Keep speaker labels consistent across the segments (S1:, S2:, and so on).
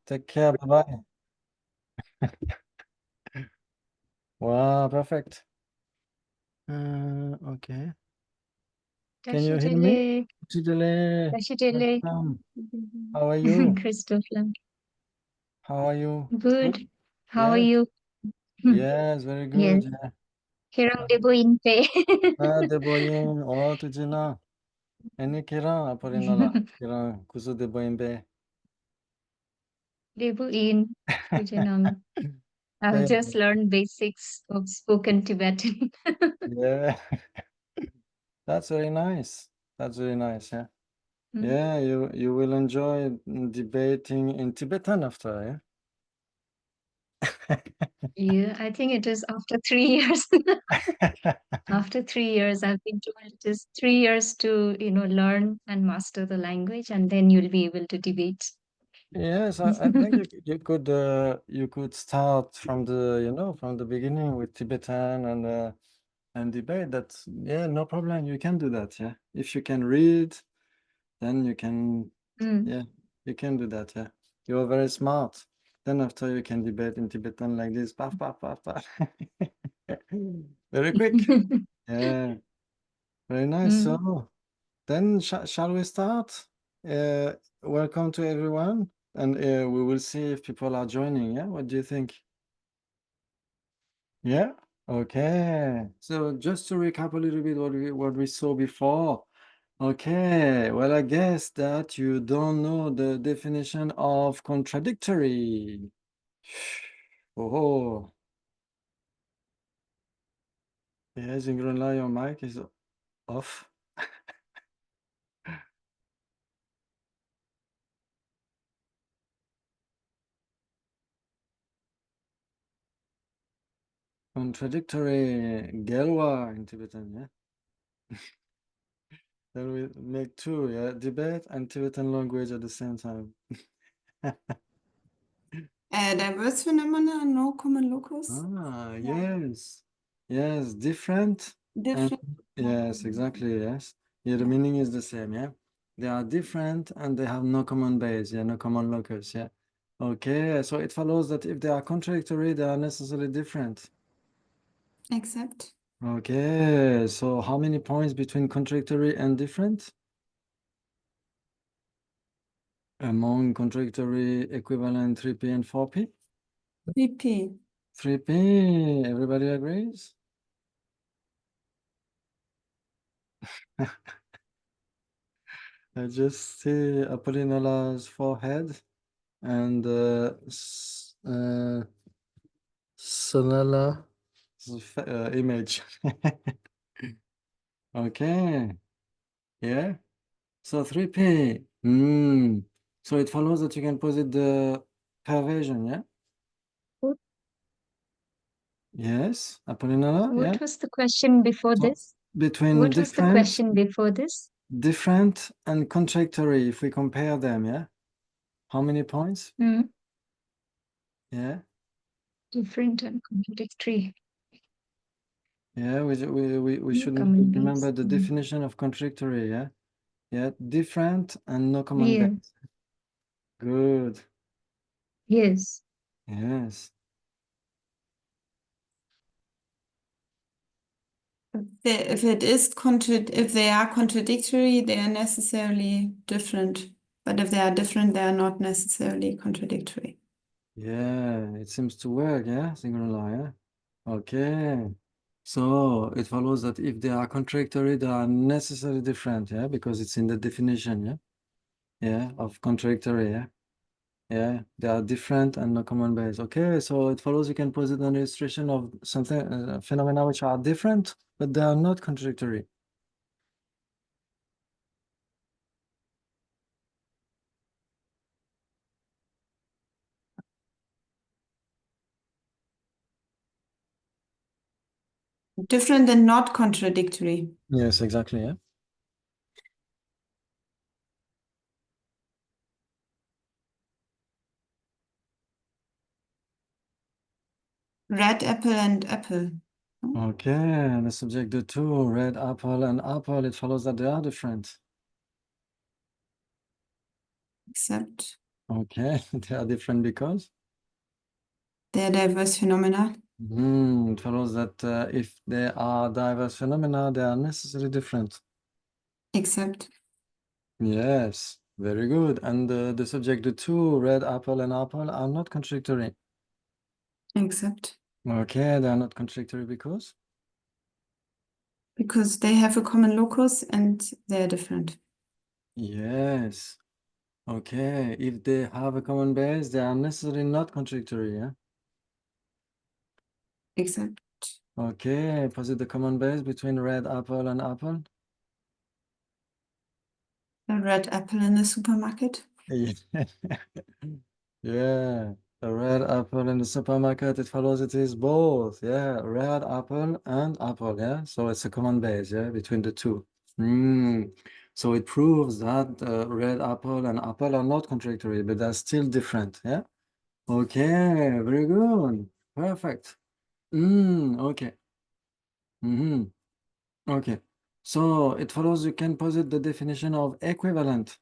S1: Take care. Bye-bye. Wow, perfect. Okay. Can you hear me?
S2: Tushita.
S1: Chidele,
S2: Tushita.
S1: welcome. How are you?
S2: Christophe.
S1: How are you? Good?
S2: Good. How are
S1: Yes.
S2: you?
S1: Yes, very
S2: Yes.
S1: good. Yeah.
S2: Hirang debo inte.
S1: Deboyin. Oh, tujina. Any kira aporinala. Kira kusu deboyin be.
S2: Debo in. Tujanam. I've
S1: Yeah.
S2: just learned basics of spoken Tibetan.
S1: Yeah. That's very nice. That's very nice. Yeah.
S2: Mm.
S1: Yeah, you will enjoy debating in Tibetan after, yeah?
S2: Yeah, I think it is after 3 years. After 3 years, I've been told it is 3 years to, learn and master the language, and then you'll be able to debate.
S1: Yes, I think you could start from the beginning with Tibetan and debate. That's, yeah, no problem. You can do that, yeah. If you can read, then you can,
S2: Mm.
S1: yeah, you can do that, yeah. You're very smart. Then after you can debate in Tibetan like this, paf, paf, paf, paf. Very quick. Yeah, very nice.
S2: Mm.
S1: So then shall we start? Welcome to everyone, and we will see if people are joining. Yeah, what do you think? Yeah. Okay. So just to recap a little bit what we saw before. Okay. Well, I guess that you don't know the definition of contradictory. Oh, yes, in Greenland, your mic is off. Contradictory, gelwa in Tibetan, yeah. Then we make two, yeah, debate and Tibetan language at the same time.
S3: Diverse phenomena, no common locus.
S1: Yes. Yes, different.
S3: Different.
S1: Yes, exactly, yes. Yeah, the meaning is the same, yeah. They are different and they have no common base, yeah, no common locus, yeah. Okay, so it follows that if they are contradictory, they are necessarily different.
S3: Except.
S1: Okay, so how many points between contradictory and different? Among contradictory equivalent 3p and 4p?
S3: 3p.
S1: 3p, everybody agrees? I just see Apollinola's forehead and Sonala's image. Okay, yeah. So 3p. So it follows that you can posit the perversion, yeah?
S2: What,
S1: Yes, Apollinola, yeah.
S2: what was the question before
S1: So
S2: this?
S1: between
S2: What was the question before this?
S1: different and contradictory, if we compare them, yeah? How many points?
S2: Mm.
S1: Yeah.
S2: Different and contradictory.
S1: Yeah, we should
S2: Common
S1: remember
S2: base.
S1: the definition of contradictory, yeah? Yeah, different and no common
S2: Yeah.
S1: base. Good.
S2: Yes.
S1: Yes.
S3: If they are contradictory, they are necessarily different. But if they are different, they are not necessarily contradictory.
S1: Yeah, it seems to work, yeah? Single line, yeah? Okay. So it follows that if they are contradictory, they are necessarily different, yeah? Because it's in the definition, yeah? Yeah, of contradictory, yeah? Yeah, they are different and no common base. Okay, so it follows you can posit an illustration of something, phenomena which are different, but they are not contradictory.
S3: Different and not contradictory.
S1: Yes, exactly, yeah?
S3: Red apple and apple.
S1: Okay, the subject, the two, red apple and apple, it follows that they are different.
S3: Except.
S1: Okay, they are different because
S3: They are diverse phenomena,
S1: it follows that if they are diverse phenomena, they are necessarily different.
S3: except
S1: Yes, very good. And the subject, the two, red apple and apple, are not contradictory.
S3: except
S1: Okay, they are not contradictory
S3: because they have a common locus and they are different.
S1: yes. Okay, if they have a common base, they are necessarily not contradictory, yeah?
S3: Except
S1: Okay, posit the common base between red apple and apple.
S3: a red apple in the supermarket.
S1: Yeah, a red apple in the supermarket, it follows it is both, yeah, red apple and apple, yeah? So it's a common base, yeah, between the two. So it proves that red apple and apple are not contradictory, but they're still different, yeah? Okay, very good, perfect. Okay. Okay. So it follows you can posit the definition of equivalent.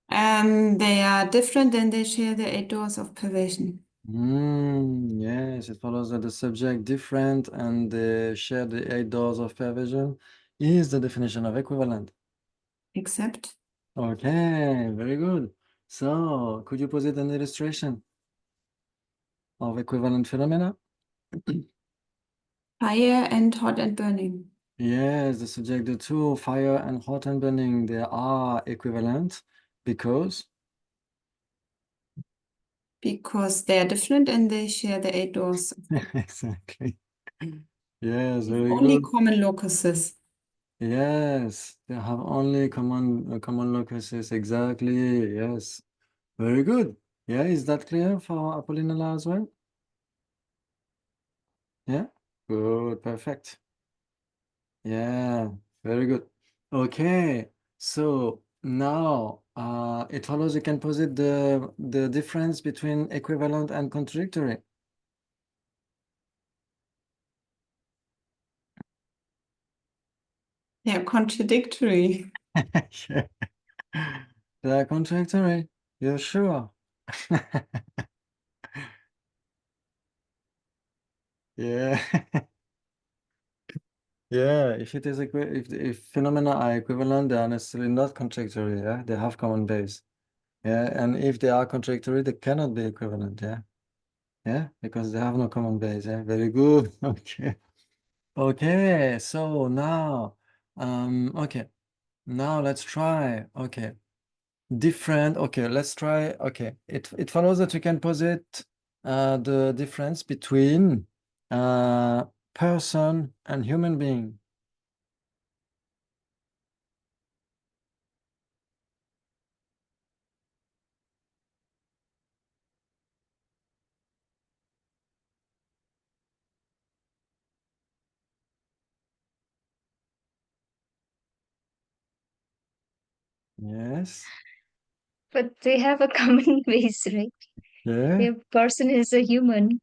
S3: They are different and they share the 8 doors of perversion.
S1: Yes, it follows that the subject different and they share the 8 doors of perversion is the definition of equivalent.
S3: Except
S1: Okay, very good. So could you posit an illustration of equivalent phenomena?
S3: fire and hot and burning.
S1: Yes, the subject, the two, fire and hot and burning, they are equivalent because
S3: Because they are different and they share the 8 doors.
S1: exactly. Yes, very
S3: Only
S1: good.
S3: common locuses.
S1: Yes, they have only common locuses. Exactly. Yes, very good. Yeah, is that clear for Apollinella as well? Yeah, good, perfect. Yeah, very good. Okay, so now it follows you can posit the difference between equivalent and contradictory.
S3: They are contradictory.
S1: Yeah. They are contradictory. You're sure? Yeah. Yeah, if it is if phenomena are equivalent, they are necessarily not contradictory, yeah? They have common base. Yeah, and if they are contradictory, they cannot be equivalent, yeah? Yeah, because they have no common base, yeah? Very good. Okay. Okay, so now okay. Now let's try. Okay. Different. Okay, let's try. Okay. It follows that we can posit the difference between person and human being. Yes.
S2: But they have a common base, right?
S1: Yeah.
S2: A person is a human.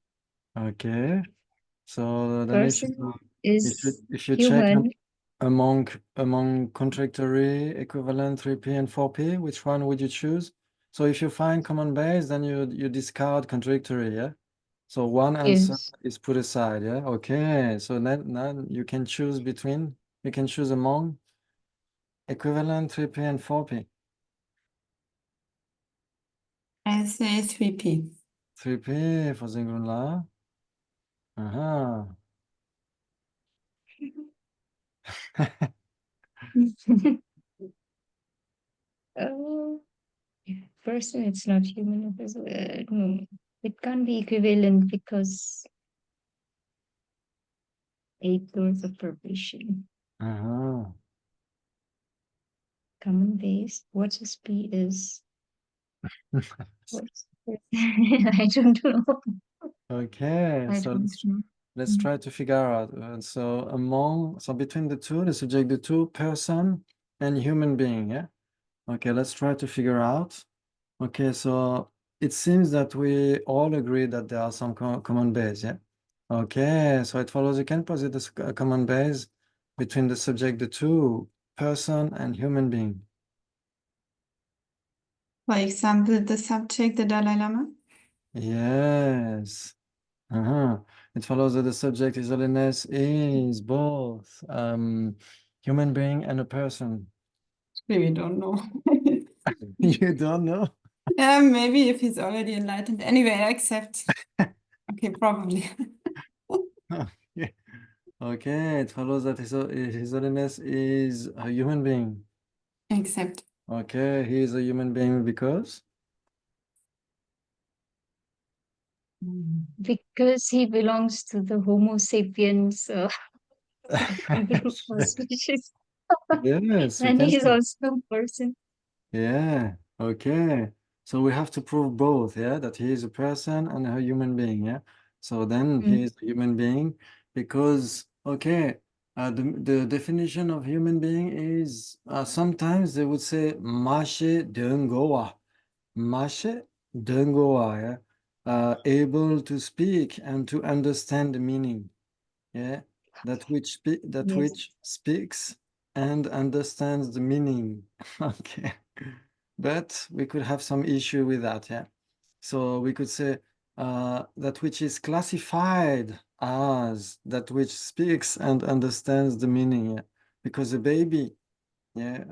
S1: Okay. So then
S2: Person is
S1: if you check
S2: human.
S1: among contradictory, equivalent 3P and 4P, which one would you choose? So if you find common base, then you discard contradictory, yeah? So one answer
S2: Yes.
S1: is put aside, yeah? Okay. So then you can choose between, you can choose among equivalent 3P and 4P.
S3: I say 3P.
S1: 3P for singular. Uh-huh.
S2: Oh, person, it's not human. No, it can't be equivalent because 8 doors of perversion.
S1: Uh-huh.
S2: Common base. What is P is? What's I don't know.
S1: Okay,
S2: I
S1: so
S2: don't know.
S1: let's try to figure out. So between the two, the subject, the two, person and human being, yeah? Okay, let's try to figure out. Okay, so it seems that we all agree that there are some common base, yeah? Okay, so it follows you can posit a common base between the subject, the two, person and human being.
S3: For example, the subject, the Dalai Lama.
S1: Yes. It follows that the subject, His Holiness, is both human being and a person.
S3: We don't know.
S1: You don't know?
S3: Yeah, maybe if he's already enlightened. Anyway, I accept. Okay, probably.
S1: Okay. Okay, it follows that His Holiness is a human being.
S3: Accept.
S1: Okay, he is a human being because?
S2: Because he belongs to the Homo sapiens group or species.
S1: Yes, we
S2: And
S1: can
S2: he's
S1: say.
S2: also a person.
S1: Yeah, okay. So we have to prove both, yeah, that he is a person and a human being, yeah. So then he
S2: Mm.
S1: is a human being because, okay, the definition of human being is sometimes they would say mashe dengoa, mashe dengoa, yeah, able to speak and to understand the meaning, yeah, that
S2: Yes.
S1: which speaks and understands the meaning. Okay. But we could have some issue with that, yeah. So we could say that which is classified as that which speaks and understands the meaning, yeah. Because a baby, yeah,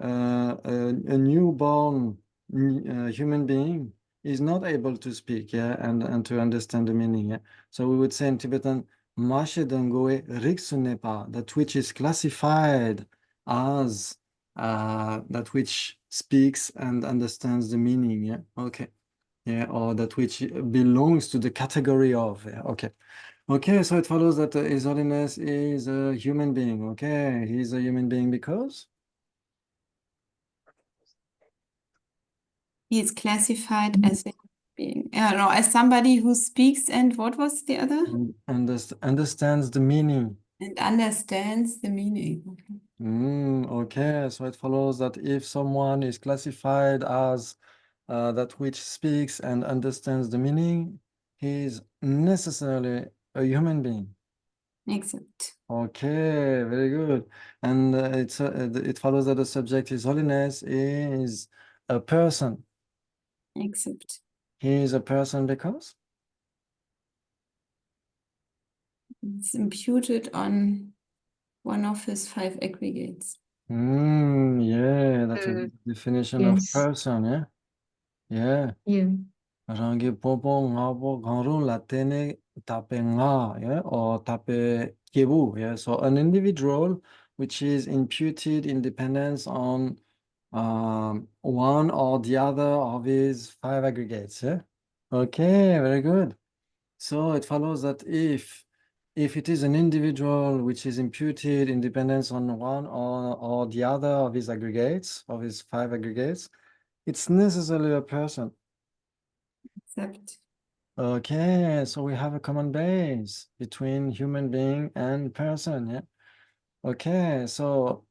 S1: a newborn human being is not able to speak, yeah, and to understand the meaning, yeah. So we would say in Tibetan, "Mashe dangoe riksunepa," that which is classified as that which speaks and understands the meaning, yeah. Okay, yeah, or that which belongs to the category of, yeah. Okay. Okay, so it follows that His Holiness is a human being. Okay, he's a human being because.
S3: He is classified as a being. No, as somebody who speaks and what was the other?
S1: Understands the meaning.
S3: And understands the meaning. Okay.
S1: Okay, so it follows that if someone is classified as that which speaks and understands the meaning, he is necessarily a human being.
S3: Accept.
S1: Okay, very good. And it follows that the subject, His Holiness, is a person.
S3: Accept.
S1: He is a person because?
S3: It's imputed on one of his 5 aggregates.
S1: Yeah, that's a good definition of
S2: Yes.
S1: person, yeah? Yeah.
S2: Yeah.
S1: Rangi popo ngabo gangru latene tape nga, yeah, or tape kebu, yeah. So an individual which is imputed independence on one or the other of his 5 aggregates, yeah. Okay, very good. So it follows that if it is an individual which is imputed independence on one or the other of his aggregates, of his 5 aggregates, it's necessarily a person.
S3: Accept.
S1: Okay, so we have a common base between human being and person, yeah? Okay, so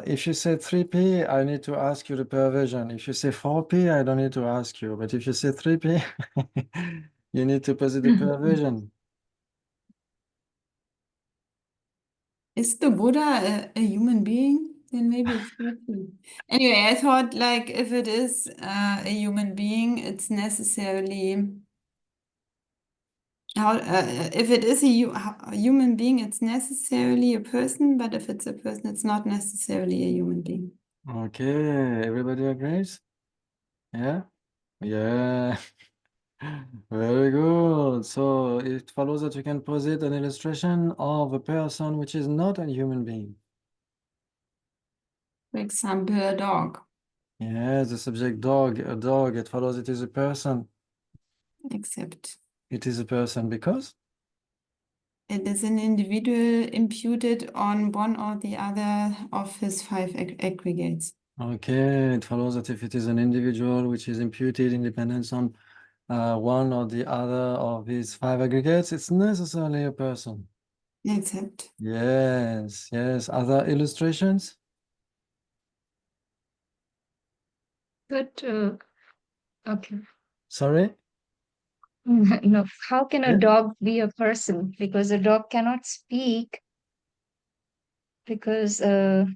S1: if you say 3P, I need to ask you the perversion. If you say 4P, I don't need to ask you. But if you say 3P, you need to posit the perversion.
S3: Is the Buddha a human being? Then maybe it's different. Anyway, I thought like if it is a human being, it's necessarily if it is a human being, it's necessarily a person, but if it's a person, it's not necessarily a human being.
S1: Okay, everybody agrees? Yeah? Yeah. Very good. So it follows that you can posit an illustration of a person which is not a human being.
S3: For example, a dog.
S1: Yes, the subject dog, a dog, it follows it is a person.
S3: Accept.
S1: It is a person because?
S3: It is an individual imputed on one or the other of his 5 aggregates.
S1: Okay, it follows that if it is an individual which is imputed independence on one or the other of his 5 aggregates, it's necessarily a person.
S3: Accept.
S1: Yes, yes. Other illustrations?
S2: But okay.
S1: Sorry?
S2: No, how can a
S1: Yeah.
S2: dog be a person? Because a dog cannot speak, because a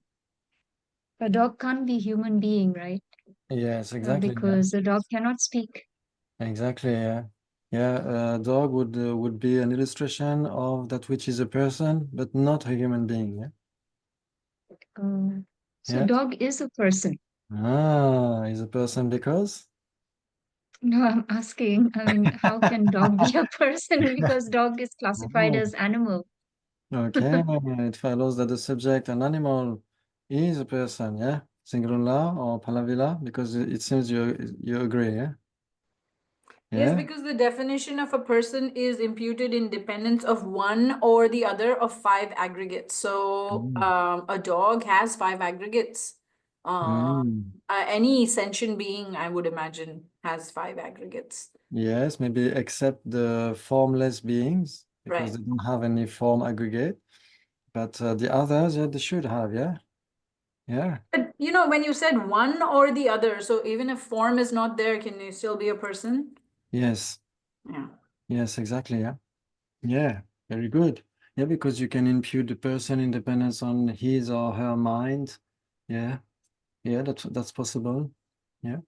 S2: dog can't be human being, right?
S1: Yes, exactly. Yeah.
S2: Because a dog cannot speak.
S1: Exactly. Yeah. Yeah. A dog would be an illustration of that which is a person, but not a human being. Yeah.
S2: So
S1: Yeah.
S2: dog is a person.
S1: Ah, is a person because?
S2: No, I'm asking, I mean, how can dog be a person? Because dog is classified
S1: Oh,
S2: as animal.
S1: okay. It follows that the subject, an animal, is a person. Yeah. Singular or palavila, because it seems you agree. Yeah.
S4: Yes,
S1: Yeah.
S4: because the definition of a person is imputed in dependence of one or the other of five aggregates. So
S1: Mm.
S4: a dog has five aggregates.
S1: Mm.
S4: Any sentient being, I would imagine, has five aggregates.
S1: Yes, maybe except the formless beings, because
S4: Right.
S1: they don't have any form aggregate. But the others, yeah, they should have, yeah. Yeah.
S4: But you know, when you said one or the other, so even if form is not there, can you still be a person?
S1: Yes.
S4: Yeah.
S1: Yes, exactly, yeah. Yeah, very good. Yeah, because you can impute the person independence on his or her mind. Yeah. Yeah, that's possible. Yeah.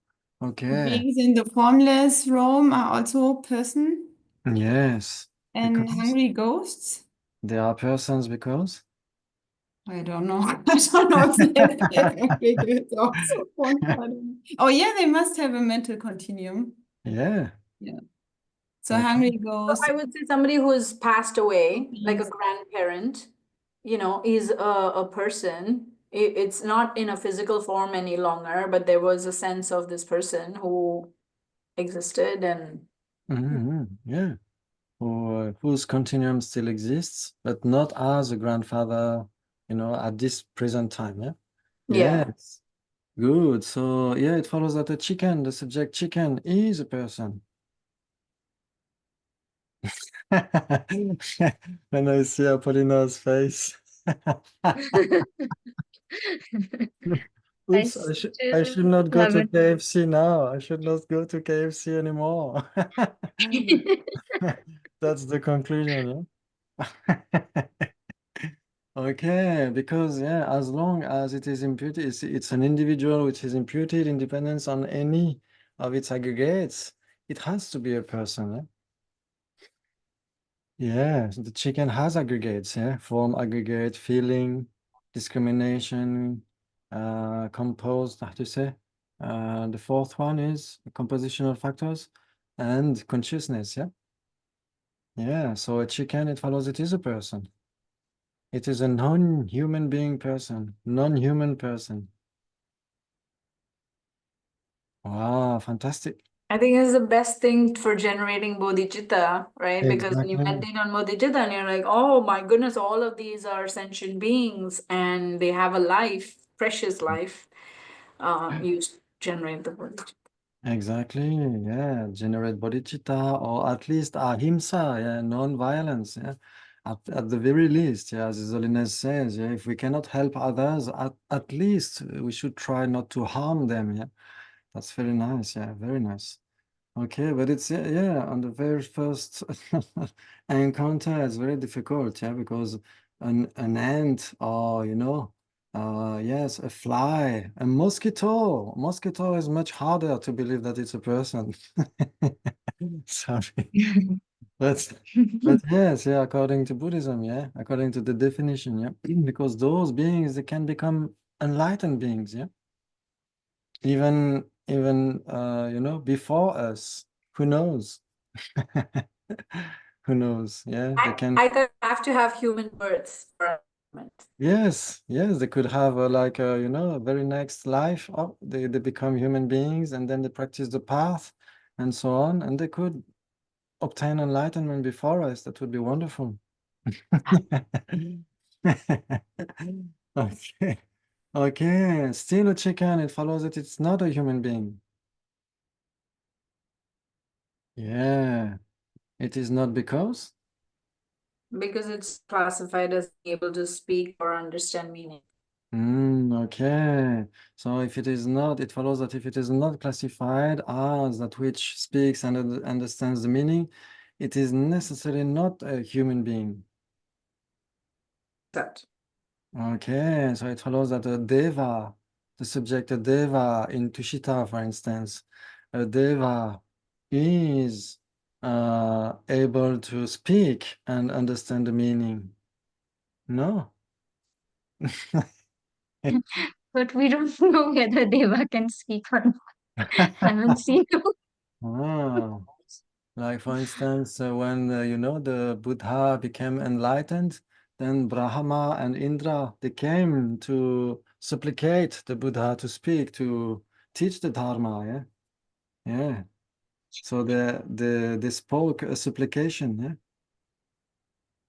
S1: Okay.
S3: Beings in the formless realm are also person
S1: Yes.
S3: and
S1: Because
S3: hungry ghosts.
S1: they are persons because
S3: I don't know. I don't know if they have aggregates also. I don't know. Oh yeah, they must have a mental continuum.
S1: yeah.
S3: Yeah. So
S1: Okay.
S3: hungry
S4: So
S3: ghosts,
S4: I would say somebody who has passed away, like a
S3: beings.
S4: grandparent, you know, is a person. It's not in a physical form any longer, but there was a sense of this person who existed and
S1: Yeah. Whose continuum still exists, but not as a grandfather, at this present time. Yeah.
S4: yeah.
S1: Yes. Good. So yeah, it follows that the subject chicken, is a person. When I see Apollina's face.
S2: I
S1: Oops, I
S2: still
S1: should not go to
S2: haven't.
S1: KFC now. I should not go to KFC anymore. That's the conclusion, yeah. Okay, because yeah, as long as it is imputed, it's an individual which is imputed independence on any of its aggregates, it has to be a person. Yeah, so the chicken has aggregates, yeah, form aggregate, feeling, discrimination, composed, how to say? The fourth one is compositional factors and consciousness, yeah. Yeah, so a chicken, it follows it is a person. It is a non-human being person, non-human person. Wow, fantastic.
S4: I think it's the best thing for generating bodhicitta, right? Because when you
S1: Exactly.
S4: meditate on bodhicitta and you're like, oh my goodness, all of these are sentient beings and they have a life, precious life, you generate the bodhicitta.
S1: Exactly, yeah. Generate bodhicitta or at least ahimsa, yeah, non-violence, yeah. At the very least, yeah, as His Holiness says, yeah, if we cannot help others, at least we should try not to harm them, yeah. That's very nice, yeah, very nice. Okay, but it's yeah, on the very first encounter, it's very difficult, yeah, because an ant or yes, a fly, a mosquito. Mosquito is much harder to believe that it's a person. Sorry. But but yes, yeah, according to Buddhism, yeah, according to the definition, yeah, because those beings they can become enlightened beings, yeah. Even before us. Who knows? Who knows? Yeah, they can.
S4: I thought I have to have human births for a moment.
S1: Yes, they could have like a very next life. Oh, they become human beings and then they practice the path and so on, and they could obtain enlightenment before us. That would be wonderful. Okay. Okay, still a chicken. It follows that it's not a human being. Yeah, it is not because.
S4: Because it's classified as able to speak or understand meaning.
S1: Okay. So if it is not, it follows that if it is not classified as that which speaks and understands the meaning, it is necessarily not a human being.
S4: That.
S1: Okay, so it follows that a deva, the subject a deva in Tushita, for instance, a deva is able to speak and understand the meaning. No?
S2: But we don't know whether Deva can speak or not. Haven't seen him.
S1: Ah, like for instance, when you know the Buddha became enlightened, then Brahma and Indra they came to supplicate the Buddha to speak, to teach the Dharma. Yeah, yeah. So they spoke a supplication. Yeah,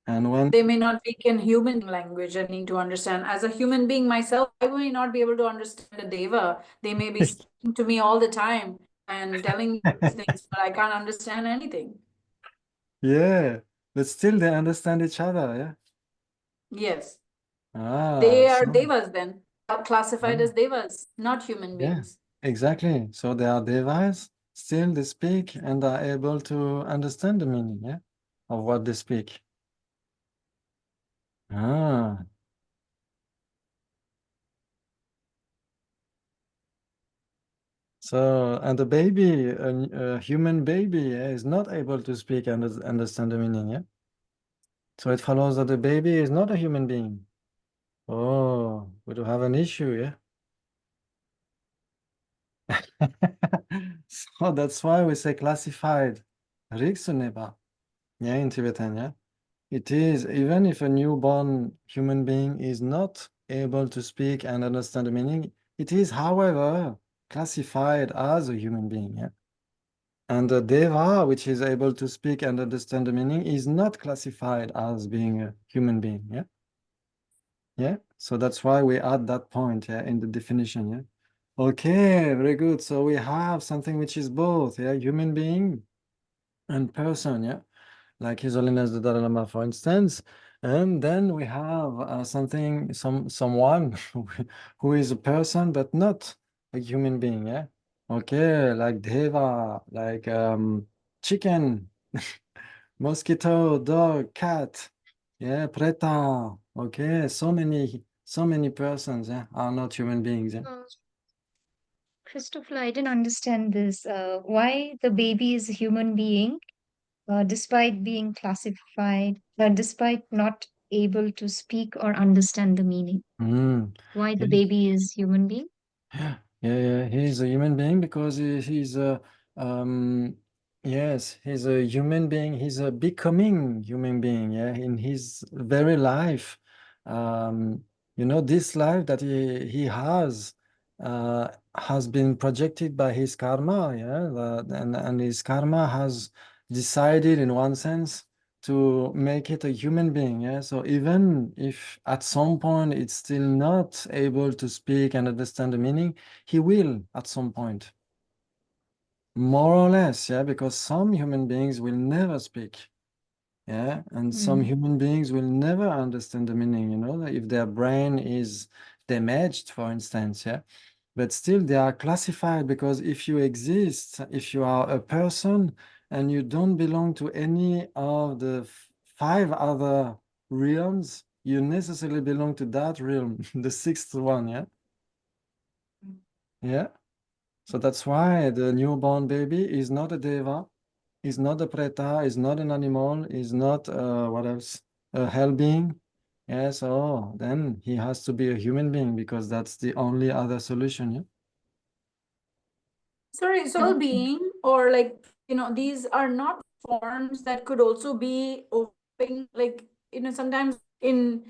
S1: and when
S4: They may not speak in human language and need to understand. As a human being myself, I may not be able to understand a deva. They may be speaking to me all the time and telling me these things, but I can't understand anything.
S1: yeah, but still they understand each other. Yeah.
S4: Yes.
S1: Ah,
S4: They are
S1: so
S4: devas then, classified
S1: yeah.
S4: as devas, not human
S1: Yeah,
S4: beings.
S1: exactly. So they are devas, still they speak and are able to understand the meaning, yeah, of what they speak. Ah, so and the baby, a human baby, yeah, is not able to speak and understand the meaning, yeah. So it follows that the baby is not a human being. Oh, we do have an issue, yeah. So that's why we say classified. Riksuneba, yeah, in Tibetan, yeah. It is, even if a newborn human being is not able to speak and understand the meaning, it is, however, classified as a human being. Yeah? And the deva, which is able to speak and understand the meaning, is not classified as being a human being. Yeah. Yeah. So that's why we add that point, yeah, in the definition. Yeah. Okay, very good. So we have something which is both, yeah, human being and person, yeah, like His Holiness the Dalai Lama, for instance. And then we have someone who is a person but not a human being, yeah. Okay, like Deva, like chicken, mosquito, dog, cat, yeah, preta. Okay, so many persons, yeah, are not human beings, yeah.
S2: Christopher, I didn't understand this. Why the baby is a human being, despite being classified, despite not able to speak or understand the meaning?
S1: Mm.
S2: Why the baby is human being?
S1: Yeah, yeah, he's a human being because he's a um yes, he's a human being, he's a becoming human being, yeah, in his very life. Um, you know, this life that he has been projected by his karma, yeah, and his karma has decided in one sense to make it a human being, yeah. So even if at some point it's still not able to speak and understand the meaning, he will at some point, more or less, yeah, because some human beings will never speak, yeah, and some human beings will never understand the meaning, you know, if their brain is damaged, for instance, yeah. But still they are classified because if you exist, if you are a person and you don't belong to any of the five other realms, you necessarily belong to that realm, the sixth one, yeah? Yeah. So that's why the newborn baby is not a deva, is not a preta, is not an animal, is not what else? A hell being. Yeah, so then he has to be a human being because that's the only other solution, yeah?
S4: Sorry, soul being, or like, these are not forms that could also be overlapping, like, sometimes in,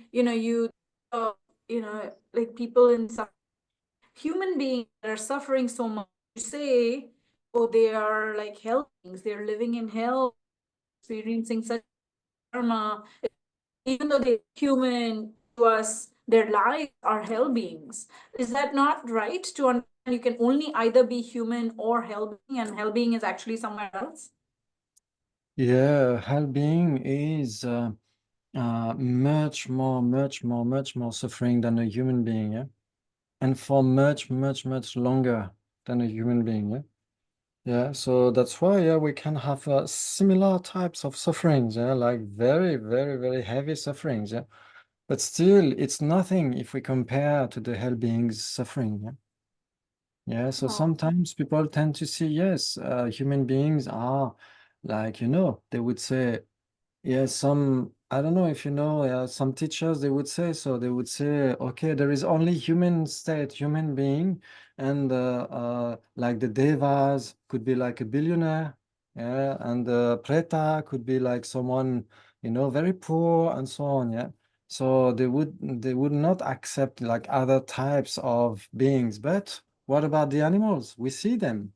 S4: like people in some human beings that are suffering so much, you say, oh, they are like hell beings, they're living in hell, experiencing such karma, even though they're human to us, their lives are hell beings. Is that not right to understand you can only either be human or hell being, and hell being is actually somewhere else?
S1: Yeah, hell being is much more suffering than a human being, yeah? And for much longer than a human being, yeah? Yeah, so that's why, yeah, we can have similar types of sufferings, yeah, like very heavy sufferings, yeah. But still, it's nothing if we compare to the hell beings' suffering, yeah. Yeah, so
S4: Oh.
S1: sometimes people tend to see, yes, human beings are like, they would say, yeah, I don't know if you know, some teachers, they would say so. They would say, okay, there is only human state, human being, and like the devas could be like a billionaire, yeah, and the preta could be like someone, very poor and so on, yeah. So they would not accept like other types of beings. But what about the animals? We see them.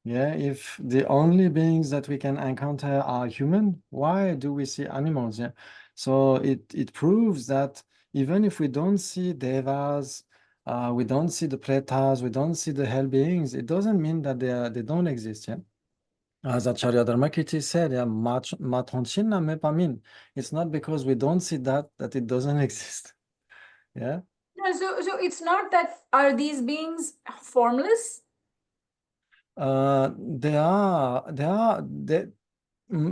S1: Yeah, if the only beings that we can encounter are human, why do we see animals? Yeah, so it proves that even if we don't see devas, we don't see the pretas, we don't see the hell beings, it doesn't mean that they don't exist. Yeah, as Acharya Dharmakirti said, yeah, mathonchinna me pamin. It's not because we don't see that it doesn't exist. Yeah.
S4: No, so it's not that are these beings formless?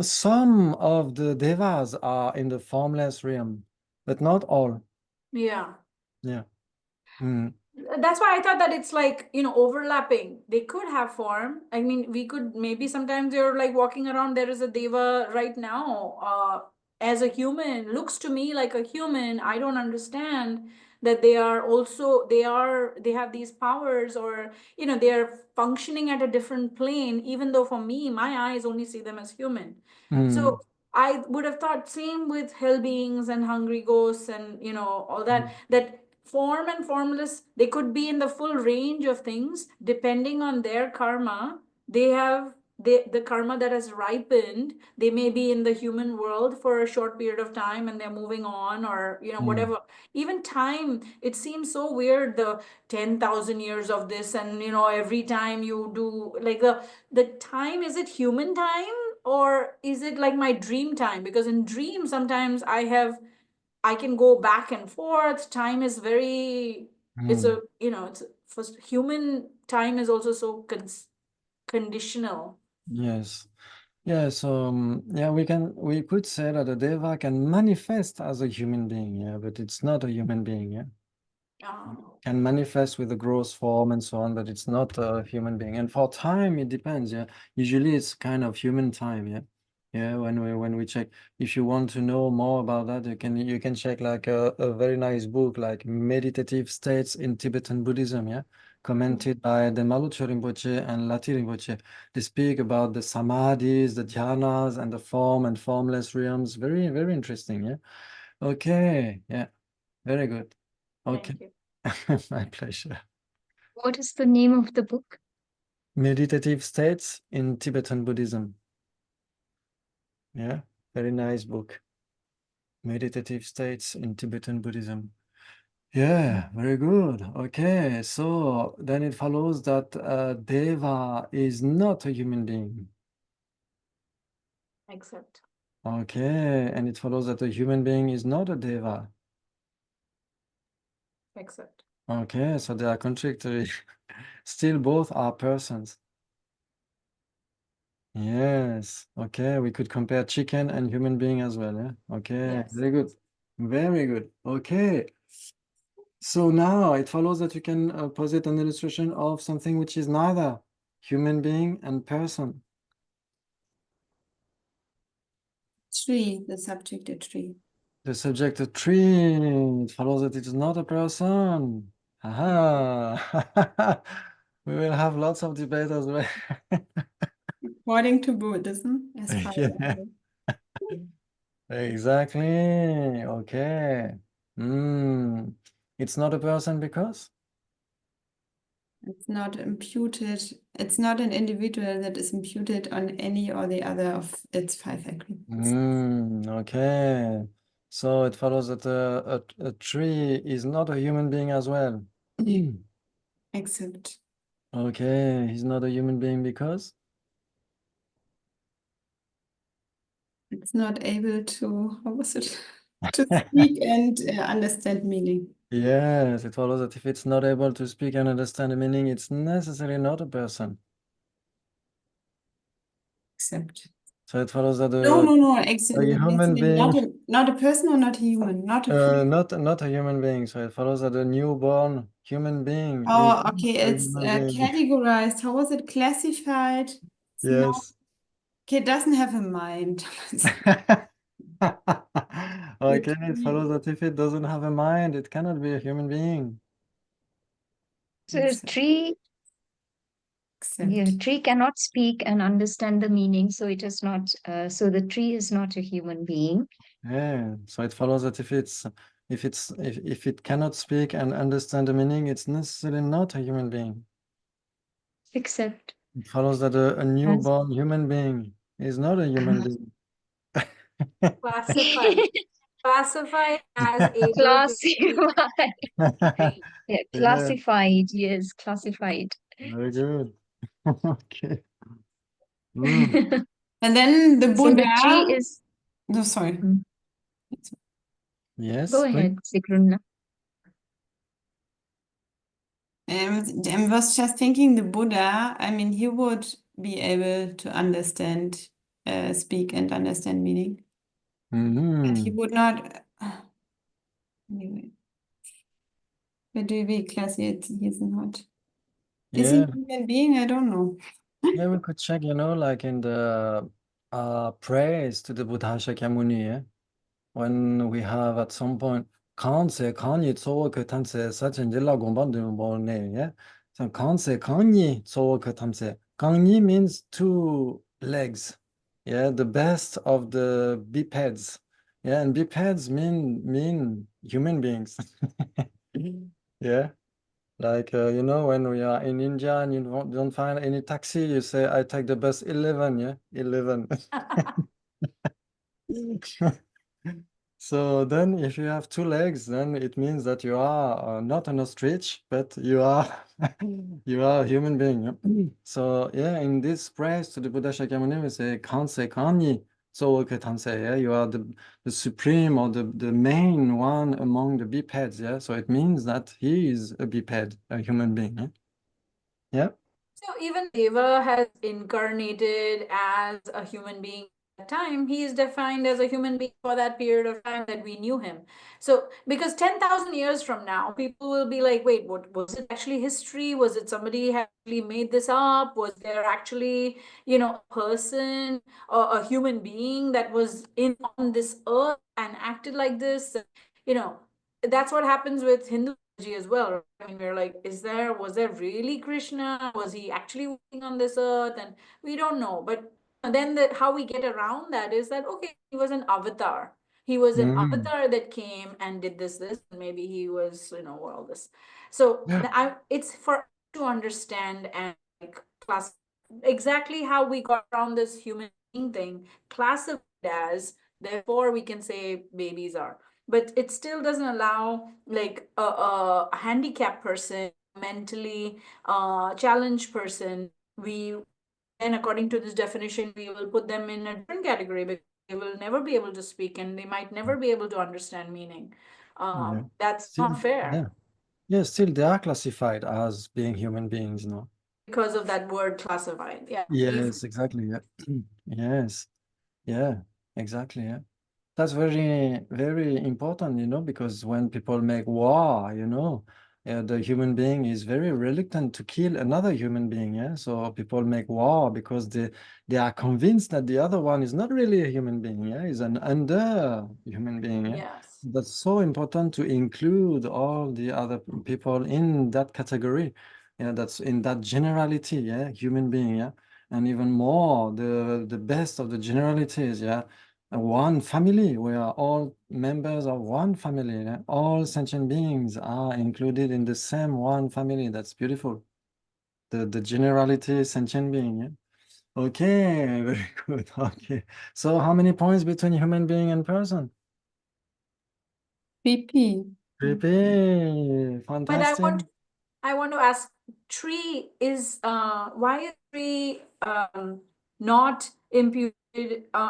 S1: Some of the devas are in the formless realm, but not all.
S4: Yeah.
S1: Yeah. Mm.
S4: That's why I thought that it's like, overlapping. They could have form. I mean, we could maybe sometimes you're like walking around, there is a deva right now, as a human, looks to me like a human. I don't understand that they are also, they have these powers, or, they are functioning at a different plane, even though for me, my eyes only see them as human. So I would have thought same with hell beings and hungry ghosts and, all that form and formless, they could be in the full range of things depending on their karma. They have the karma that has ripened. They may be in the human world for a short period of time and they're moving on, or whatever. Even time, it seems so weird, the 10,000 years of this, and every time you do like the time, is it human time or is it like my dream time? Because in dream sometimes I can go back and forth. Time is very, it's a, it's for human time is also so conditional.
S1: Yes. Yeah, so yeah, we could say that a deva can manifest as a human being, yeah, but it's not a human being, yeah. Can manifest with a gross form and so on, but it's not a human being. And for time, it depends, yeah. Usually it's kind of human time, yeah. Yeah, when we check, if you want to know more about that, you can check like a very nice book like Meditative States in Tibetan Buddhism, yeah, commented by the Malucho Rinpoche and Lati Rinpoche. They speak about the samadhis, the dhyanas, and the form and formless realms. Very, very interesting, yeah. Okay, yeah, very good. Okay.
S4: Thank you.
S1: My pleasure.
S2: What is the name of the book?
S1: Meditative States in Tibetan Buddhism. Yeah, very nice book. Meditative States in Tibetan Buddhism. Yeah, very good. Okay, so then it follows that Deva is not a human being.
S4: Accept.
S1: Okay, and it follows that a human being is not a Deva.
S4: Accept.
S1: Okay, so they are contradictory. Still, both are persons. Yes. Okay, we could compare chicken and human being as well. Yeah. Okay,
S4: Yes.
S1: very good. Very good. Okay. So now it follows that you can posit an illustration of something which is neither human being and person.
S3: Tree, the subject a tree.
S1: The subject a tree. It follows that it is not a person. Aha. We will have lots of debate as well.
S3: According to Buddhism, as far as I
S1: Yeah.
S3: know.
S1: Exactly. Okay. It's not a person because?
S3: It's not imputed, it's not an individual that is imputed on any or the other of its five agreements.
S1: Okay. So it follows that a tree is not a human being as well.
S3: Except
S1: Okay, he's not a human being because?
S3: It's not able to, how was it? To speak and understand meaning.
S1: Yes, it follows that if it's not able to speak and understand the meaning, it's necessarily not a person.
S3: Except.
S1: So it follows that
S3: No.
S1: a human being,
S3: Not a person or not a human, not a
S1: not a human being. So it follows that a newborn human being is
S3: Oh, okay.
S1: a
S3: It's
S1: human being.
S3: categorized. How was it classified? It's not,
S1: Yes.
S3: okay, it doesn't have a mind.
S1: Okay, it follows that if it doesn't have a mind, it cannot be a human being.
S2: So
S3: Except.
S2: tree, yeah,
S3: Except.
S2: tree cannot speak and understand the meaning, so it is not. So the tree is not a human being.
S1: Yeah. So it follows that if it cannot speak and understand the meaning, it's necessarily not a human being.
S2: Except
S1: It follows that a
S2: as
S1: newborn human being is not a human being.
S4: Classified. Classified as able to speak.
S2: classified. Yeah,
S1: Yeah,
S2: classified. Yes, classified.
S1: very good. Okay. Mm.
S3: And then the
S2: So
S3: Buddha.
S2: the tree is.
S3: No, sorry.
S2: Mm.
S1: Yes,
S2: Go
S1: please.
S2: ahead, Sigruna.
S3: I was just thinking the Buddha, I mean, he would be able to understand, speak and understand meaning. But he
S1: Mhm.
S3: would not. Anyway, where do we class it? He's not. Is he
S1: Yeah,
S3: a human being? I don't know.
S1: yeah, we could check, like in the praise to the Buddha Shakyamuni, yeah? When we have at some point kanse kanyi tsowa ke tamse sachin jilla gomban de ne, yeah? So kanse kanyi tsowa ke tamse. Kanyi means two legs. Yeah, the best of the bipeds. Yeah, and bipeds mean human beings. Yeah. Like, when we are in India and you don't find any taxi, you say, I take the bus 11, yeah? 11. So then if you have two legs, then it means that you are not an ostrich, but you are you are a human being. Yeah? So yeah, in this praise to the Buddha Shakyamuni, we say, Kanse Kanyi Tsowoke Tansei, yeah? You are the supreme or the main one among the bipeds, yeah? So it means that he is a biped, a human being, yeah? Yeah.
S4: So even Deva has incarnated as a human being at that time. He is defined as a human being for that period of time that we knew him. So because 10,000 years from now, people will be like, wait, what was it actually history? Was it somebody actually made this up? Was there actually, a person or a human being that was on this earth and acted like this? That's what happens with Hindu as well, right? I mean, we're like, was there really Krishna? Was he actually walking on this earth? And we don't know. But then how we get around that is that, okay, he was an avatar. He was an
S1: Mm.
S4: avatar that came and did this, and maybe he was, all this. So it's for us to understand and like class exactly how we got around this human being thing, classified as, therefore we can say babies are, but it still doesn't allow like a handicapped person, mentally challenged person. We then, according to this definition, we will put them in a different category because they will never be able to speak and they might never be able to understand meaning.
S1: Yeah.
S4: That's
S1: Still,
S4: not fair
S1: yeah. Yeah, still they are classified as being human beings, no?
S4: because of that word classified. Yeah.
S1: Yes, exactly. Yeah. Yes. Yeah, exactly. Yeah. That's very, very important, because when people make war, the human being is very reluctant to kill another human being. Yeah. So people make war because they are convinced that the other one is not really a human being. Yeah. Is an under human being. Yeah.
S4: Yes.
S1: That's so important to include all the other people in that category. Yeah. That's in that generality. Yeah. Human being. Yeah. And even more, the best of the generalities. Yeah. One family. We are all members of one family. Yeah? All sentient beings are included in the same one family. That's beautiful. The generality sentient being. Yeah? Okay, very good. Okay. So how many points between human being and person?
S3: BP.
S1: PP.
S4: But
S1: Fantastic.
S4: I want to ask, tree is why is tree not imputed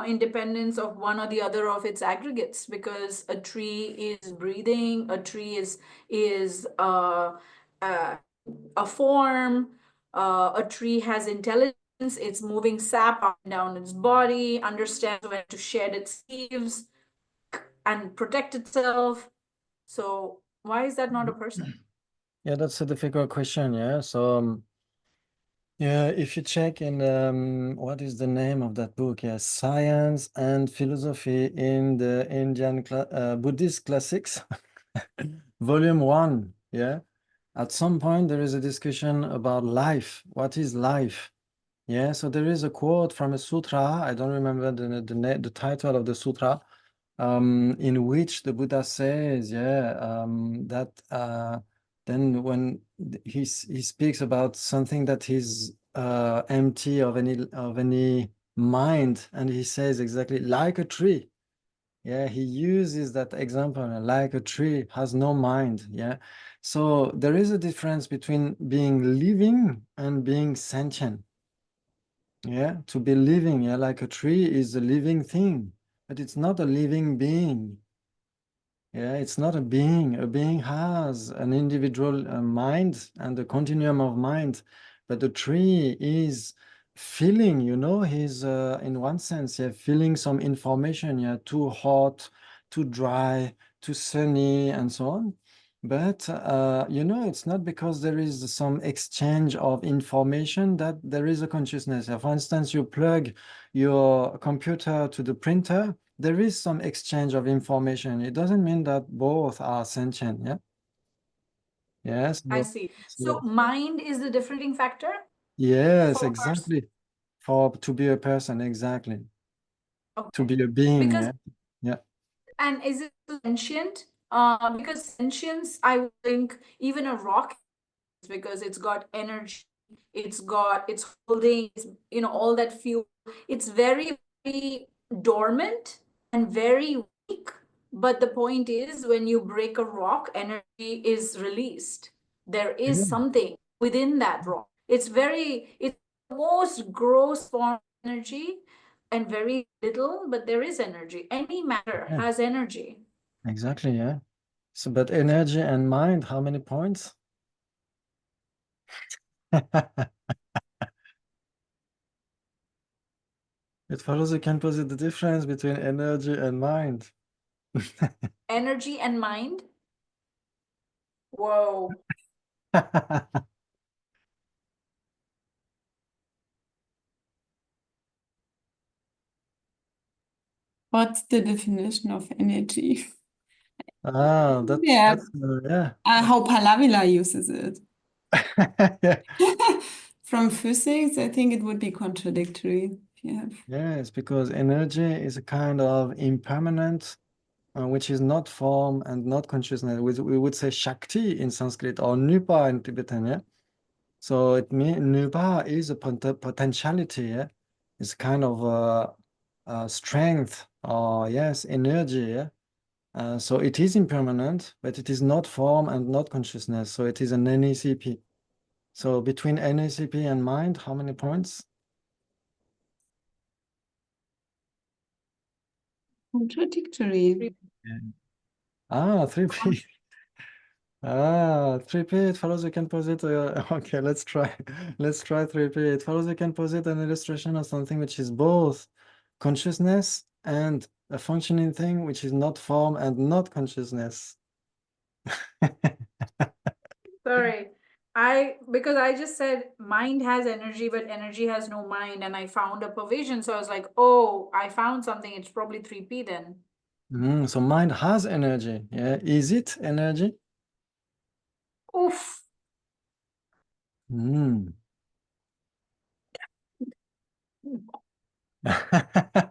S4: independence of one or the other of its aggregates, because a tree is breathing, a tree is a form, a tree has intelligence, it's moving sap up and down its body, understands when to shed its leaves and protect itself. So why is that not a person?
S1: Yeah, that's a difficult question. Yeah. So, yeah, if you check in what is the name of that book? Yeah, Science and Philosophy in the Indian Buddhist Classics, Volume 1. Yeah. At some point, there is a discussion about life. What is life? Yeah, so there is a quote from a sutra. I don't remember the title of the sutra, in which the Buddha says, yeah, that then when he speaks about something that is empty of any mind, and he says exactly like a tree. Yeah, he uses that example, like a tree has no mind. Yeah, so there is a difference between being living and being sentient. Yeah, to be living, yeah, like a tree is a living thing, but it's not a living being. Yeah, it's not a being. A being has an individual mind and a continuum of mind, but the tree is feeling, he's in one sense, yeah, feeling some information, yeah, too hot, too dry, too sunny, and so on. But it's not because there is some exchange of information that there is a consciousness. For instance, you plug your computer to the printer, there is some exchange of information. It doesn't mean that both are sentient. Yeah. Yes.
S4: I see. So mind is the differentiating factor?
S1: Yes,
S4: For a person?
S1: exactly. To be a person, exactly.
S4: Okay.
S1: To be a being.
S4: Because
S1: Yeah. Yeah.
S4: and is it sentient? Because sentience, I would think even a rock, because it's got energy, it's holding, all that fuel. It's very, very dormant and very weak. But the point is, when you break a rock, energy is released. There is
S1: Yeah.
S4: something within that rock. It's the most gross form of energy and very little, but there is energy. Any matter
S1: Yeah.
S4: has energy.
S1: Exactly. Yeah. So, but energy and mind, how many points? It follows you can posit the difference between energy and mind.
S4: Energy and mind. Whoa.
S3: What's the definition of energy?
S1: Ah,
S3: Yeah,
S1: yeah.
S3: how Palavila uses it.
S1: Yeah.
S3: From physics, I think it would be contradictory. Yeah.
S1: Yes, because energy is a kind of impermanent, which is not form and not consciousness. We would say Shakti in Sanskrit or Nupa in Tibetan, yeah? So it means Nupa is a potentiality, yeah? It's kind of strength or, yes, energy, yeah? So it is impermanent, but it is not form and not consciousness. So it is an NACP. So between NACP and mind, how many points?
S3: Contradictory.
S1: Ah, 3P. Ah, 3P, it follows you can posit. Okay, let's try. Let's try 3P. It follows you can posit an illustration of something which is both consciousness and a functioning thing which is not form and not consciousness.
S4: Sorry. Because I just said mind has energy, but energy has no mind, and I found a provision. So I was like, oh, I found something. It's probably 3P then.
S1: So mind has energy. Yeah, is it energy?
S4: Oof.
S1: Mm.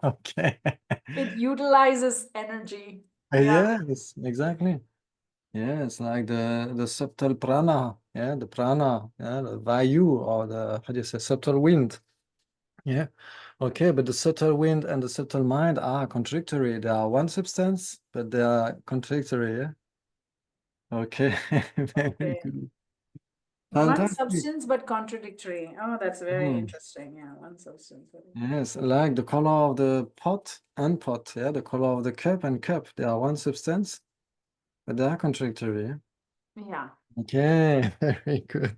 S1: Okay.
S4: It utilizes energy. Yeah.
S1: Yes, exactly. Yes, like the subtle prana, yeah, the prana, yeah, the vayu or the how do you say subtle wind. Yeah. Okay, but the subtle wind and the subtle mind are contradictory. They are one substance, but they are contradictory, yeah. Okay. Very
S4: Okay.
S1: good.
S4: One
S1: Fantastic.
S4: substance but contradictory. Oh, that's very
S1: Mm.
S4: interesting. Yeah, one substance.
S1: Yes, like the color of the pot and pot, yeah, the color of the cup and cup. They are one substance, but they are contradictory.
S4: Yeah.
S1: Okay, very good.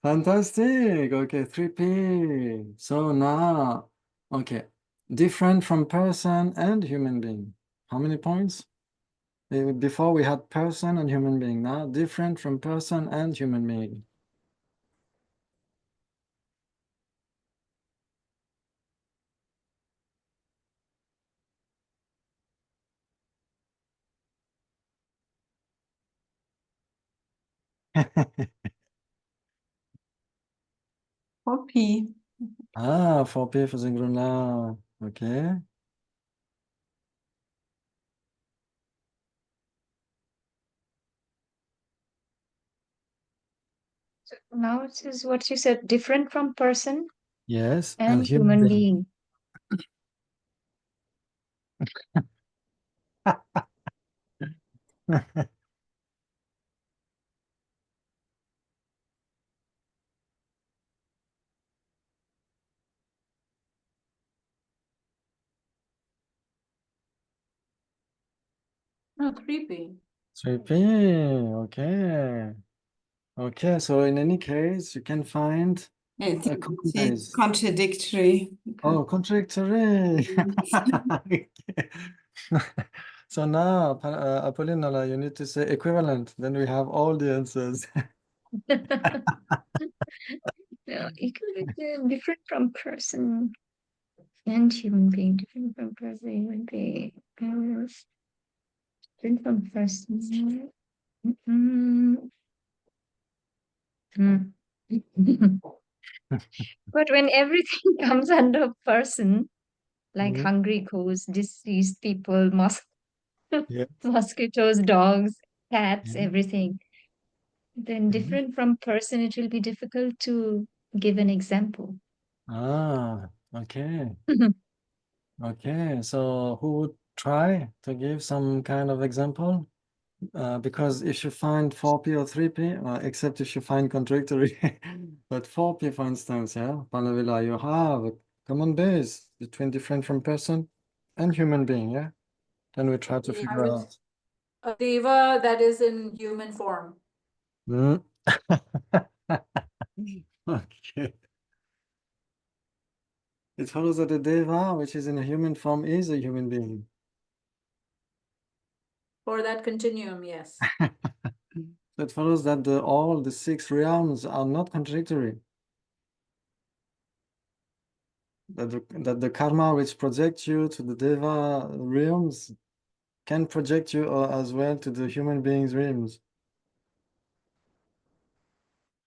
S1: Fantastic. Okay, 3P. So now, okay, different from person and human being. How many points? Before we had person and human being. Now, different from person and human being.
S3: Copy.
S1: Ah, 4P für Singular. Okay.
S2: So now it is what you said, different from person
S1: Yes,
S2: and
S1: and human
S2: human
S1: being.
S2: being.
S4: No, 3P.
S1: 3P. Okay. Okay, so in any case, you can find
S3: I
S1: a
S3: think
S1: common
S3: it's
S1: base.
S3: contradictory.
S1: Oh, contradictory. Okay. So now, Apollinala, you need to say equivalent. Then we have all the answers.
S2: Yeah, it could be different from person and human being, different from person, human being, different from person. Mm, mm. But when everything comes under person, like
S1: Mhm.
S2: hungry ghosts, deceased people,
S1: Yeah.
S2: mosquitoes, dogs, cats,
S1: Yeah.
S2: everything, then
S1: Mhm.
S2: different from person, it will be difficult to give an example.
S1: Ah, okay. Okay. So who would try to give some kind of example? Because if you find 4P or 3P, except if you find contradictory, but 4P, for instance, yeah, Panavila, you have a common base between different from person and human being, yeah? Then we try to
S4: I
S1: figure
S4: would
S1: out.
S4: a deva that is in human form.
S1: Mm. Okay. It follows that the deva, which is in a human form, is a human being.
S4: For that continuum, yes.
S1: So it follows that all the 6 realms are not contradictory. That the karma which projects you to the deva realms can project you as well to the human beings' realms.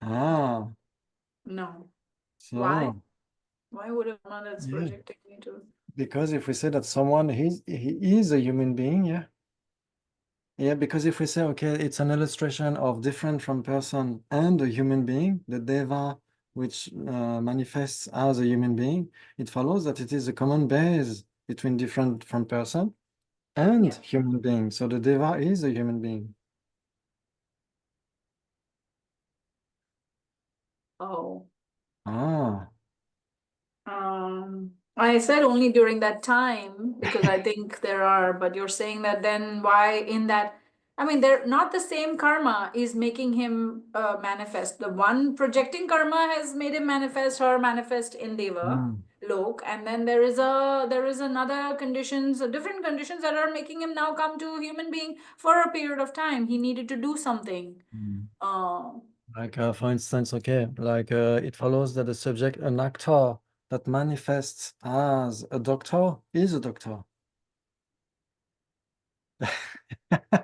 S1: Ah,
S4: No. Why?
S1: so
S4: Why would a one that's
S1: yeah,
S4: projecting me to?
S1: because if we say that someone he is a human being, yeah. Yeah, because if we say, okay, it's an illustration of different from person and a human being, the deva which manifests as a human being, it follows that it is a common base between different from person and
S4: Yeah.
S1: human being. So the deva is a human being.
S4: Oh.
S1: Ah,
S4: I said only during that time because I think there are, but you're saying that then why in that, I mean, they're not the same karma is making him manifest. The one projecting karma has made him manifest, her manifest in Deva
S1: mm,
S4: Lok, and then there is another conditions, different conditions that are making him now come to human being for a period of time. He needed to do something.
S1: mm.
S4: Uh,
S1: Like, for instance, okay, like it follows that the subject, an actor that manifests as a doctor is a doctor.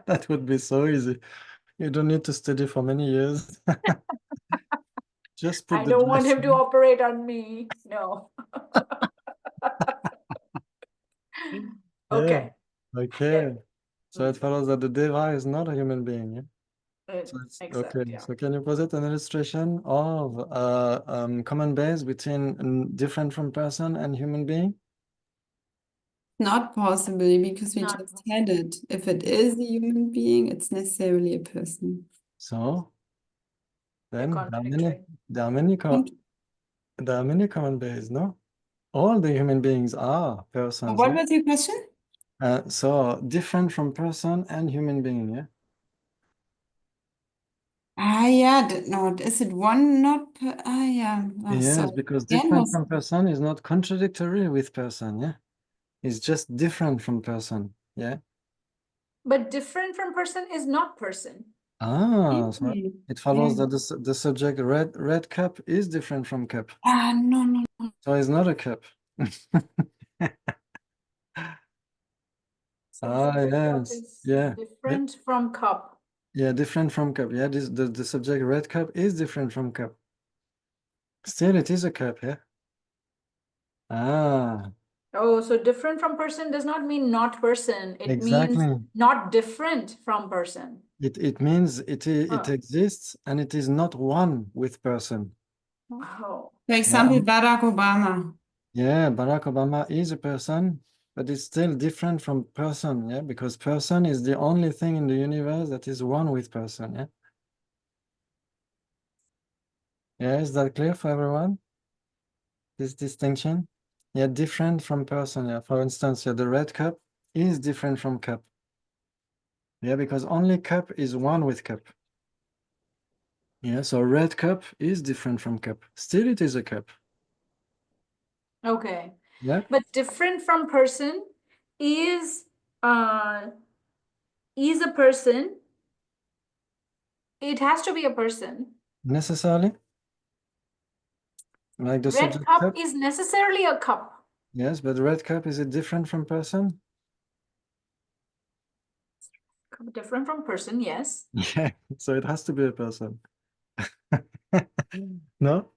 S1: That would be so easy. You don't need to study for many years. Just put
S4: I
S1: the
S4: don't want him to
S1: dressing.
S4: operate on me. No.
S1: Yeah,
S4: Okay.
S1: okay. So it follows that the deva is not a human being. Yeah? So it's okay.
S4: Except, yeah.
S1: So can you posit an illustration of common base between different from person and human being?
S3: Not possibly because we
S4: Not
S3: just had it. If it is a human being, it's necessarily a person.
S1: So
S4: They're
S1: Then
S4: contradictory.
S1: there are many common base, no? All the human beings are persons.
S3: What
S1: Yeah?
S3: was your question?
S1: So different from person and human being, yeah?
S3: Yeah, no, is it one not? Yeah. Oh,
S1: Yes,
S3: so
S1: because
S3: again
S1: different
S3: was
S1: from person is not contradictory with person, yeah? It's just different from person, yeah?
S4: But different from person is not person.
S1: So it follows
S3: Yeah.
S1: that the subject red cup is different from cup.
S3: No.
S1: So it's not a cup.
S4: Subject cup
S1: Yes.
S4: is
S1: Yeah.
S4: different from cup.
S1: Yeah, different from cup. Yeah, the subject red cup is different from cup. Still, it is a cup, yeah?
S4: Oh, so different from person does not mean not person. It means
S1: Exactly.
S4: not different from person.
S1: It means it
S4: Huh.
S1: exists and it is not one with person.
S4: Oh.
S3: For example, Barack Obama.
S1: Yeah, Barack Obama is a person, but it's still different from person, yeah? Because person is the only thing in the universe that is one with person, yeah? Yeah, is that clear for everyone? This distinction? Yeah, different from person, yeah. For instance, yeah, the red cup is different from cup. Yeah, because only cup is one with cup. Yeah, so red cup is different from cup. Still, it is a cup.
S4: Okay.
S1: Yeah,
S4: But different from person is a person. It has to be a person.
S1: necessarily. Like the
S4: Red
S1: subject
S4: cup
S1: cup.
S4: is necessarily a cup.
S1: Yes, but red cup, is it different from person?
S4: Different from person, yes.
S1: Yeah, so it has to be a person. No?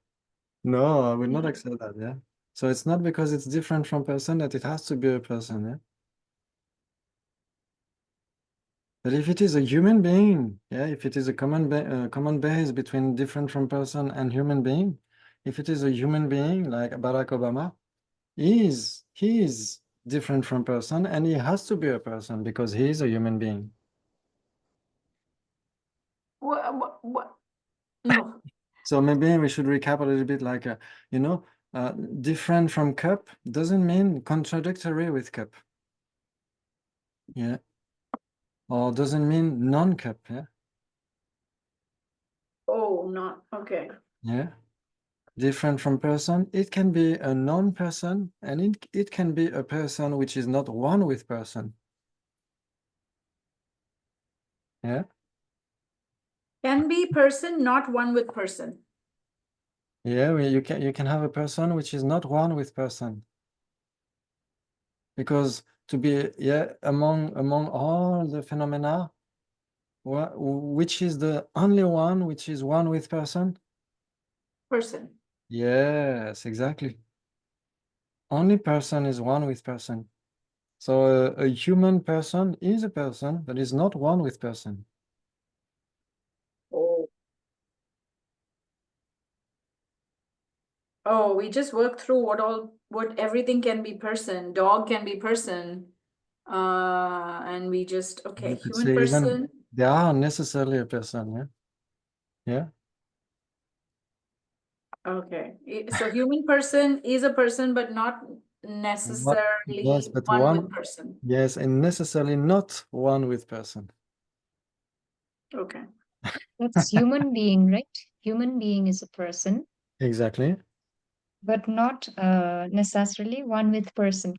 S1: No, I will not
S4: No.
S1: accept that, yeah. So it's not because it's different from person that it has to be a person, yeah. But if it is a human being, yeah, if it is a common base between different from person and human being, if it is a human being like Barack Obama, he is different from person and he has to be a person because he is a human being.
S4: What? No.
S1: So maybe we should recap a little bit like, you know, different from cup doesn't mean contradictory with cup. Yeah. Or doesn't mean non-cup, yeah.
S4: Oh, not okay.
S1: Yeah. Different from person, it can be a non-person and it can be a person which is not one with person. Yeah.
S4: Can be person, not one with person.
S1: Yeah, you can have a person which is not one with person. Because to be, yeah, among all the phenomena, which is the only one which is one with person?
S4: Person.
S1: Yes, exactly. Only person is one with person. So a human person is a person, but is not one with person.
S4: Oh. Oh, we just worked through what everything can be person. Dog can be person. And we just, okay,
S1: You could
S4: human
S1: say even
S4: person.
S1: they are necessarily a person, yeah? Yeah.
S4: Okay. So human person is a person, but not
S1: Yes,
S4: necessarily
S1: but
S4: one with
S1: one,
S4: person.
S1: yes, and necessarily not one with person.
S4: Okay.
S2: That's human being, right? Human being is a person,
S1: Exactly.
S2: but not necessarily one with person.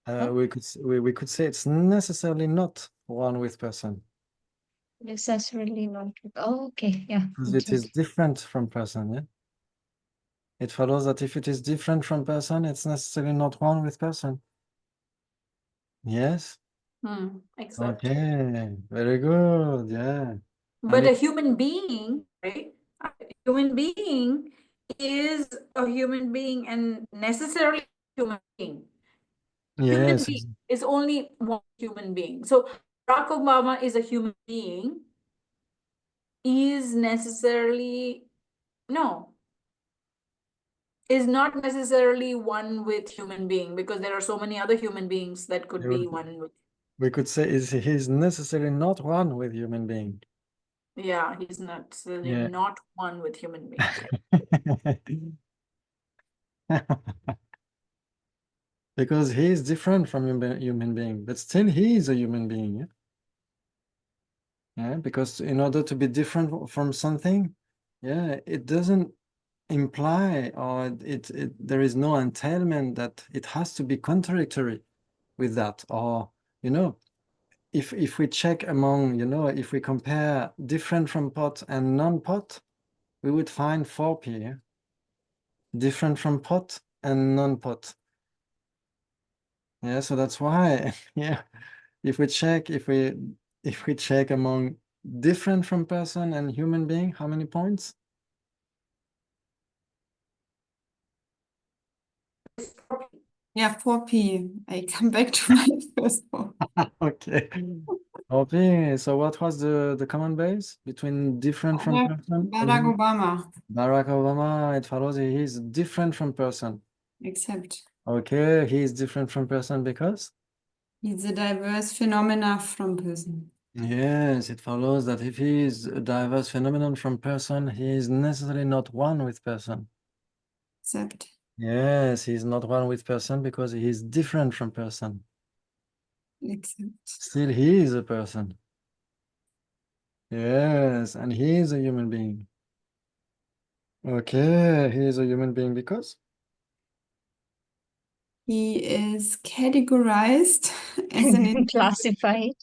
S2: Huh?
S1: We could say it's necessarily not one with person
S2: Necessarily not. Oh, okay. Yeah.
S1: because it
S2: Okay.
S1: is different from person, yeah? It follows that if it is different from person, it's necessarily not one with person. Yes?
S4: Accept.
S1: Okay, very good, yeah.
S4: But a human being, right? A human being is a human being and necessarily a human being. Human
S1: Yes,
S4: being is only one human being. So Barack Obama is a human being, is necessarily, no, is not necessarily one with human being because there are so many other human beings that could be one with.
S1: we could say he's necessarily not one with human being.
S4: Yeah, he's not necessarily
S1: Yeah.
S4: not one with human beings.
S1: Because he is different from human being, but still he is a human being. Yeah? Yeah, because in order to be different from something, yeah, it doesn't imply or there is no entailment that it has to be contradictory with that. Or, you know, if we check among, you know, if we compare different from pot and non-pot, we would find 4p, yeah? Different from pot and non-pot. Yeah, so that's why, yeah, if we check among different from person and human being, how many points?
S3: Yeah, 4p. I come back to my first one.
S1: Okay. Okay, so what was the common base between different from person?
S3: Barack Obama.
S1: Barack Obama, it follows he is different from person.
S3: Except
S1: Okay, he is different from person because?
S3: he's a diverse phenomena from person.
S1: Yes, it follows that if he is a diverse phenomenon from person, he is necessarily not one with person.
S3: Except
S1: Yes, he is not one with person because he is different from person. Still, he is a person. Yes, and he is a human being. Okay, he is a human being because?
S3: he is categorized as an individual
S2: Classified,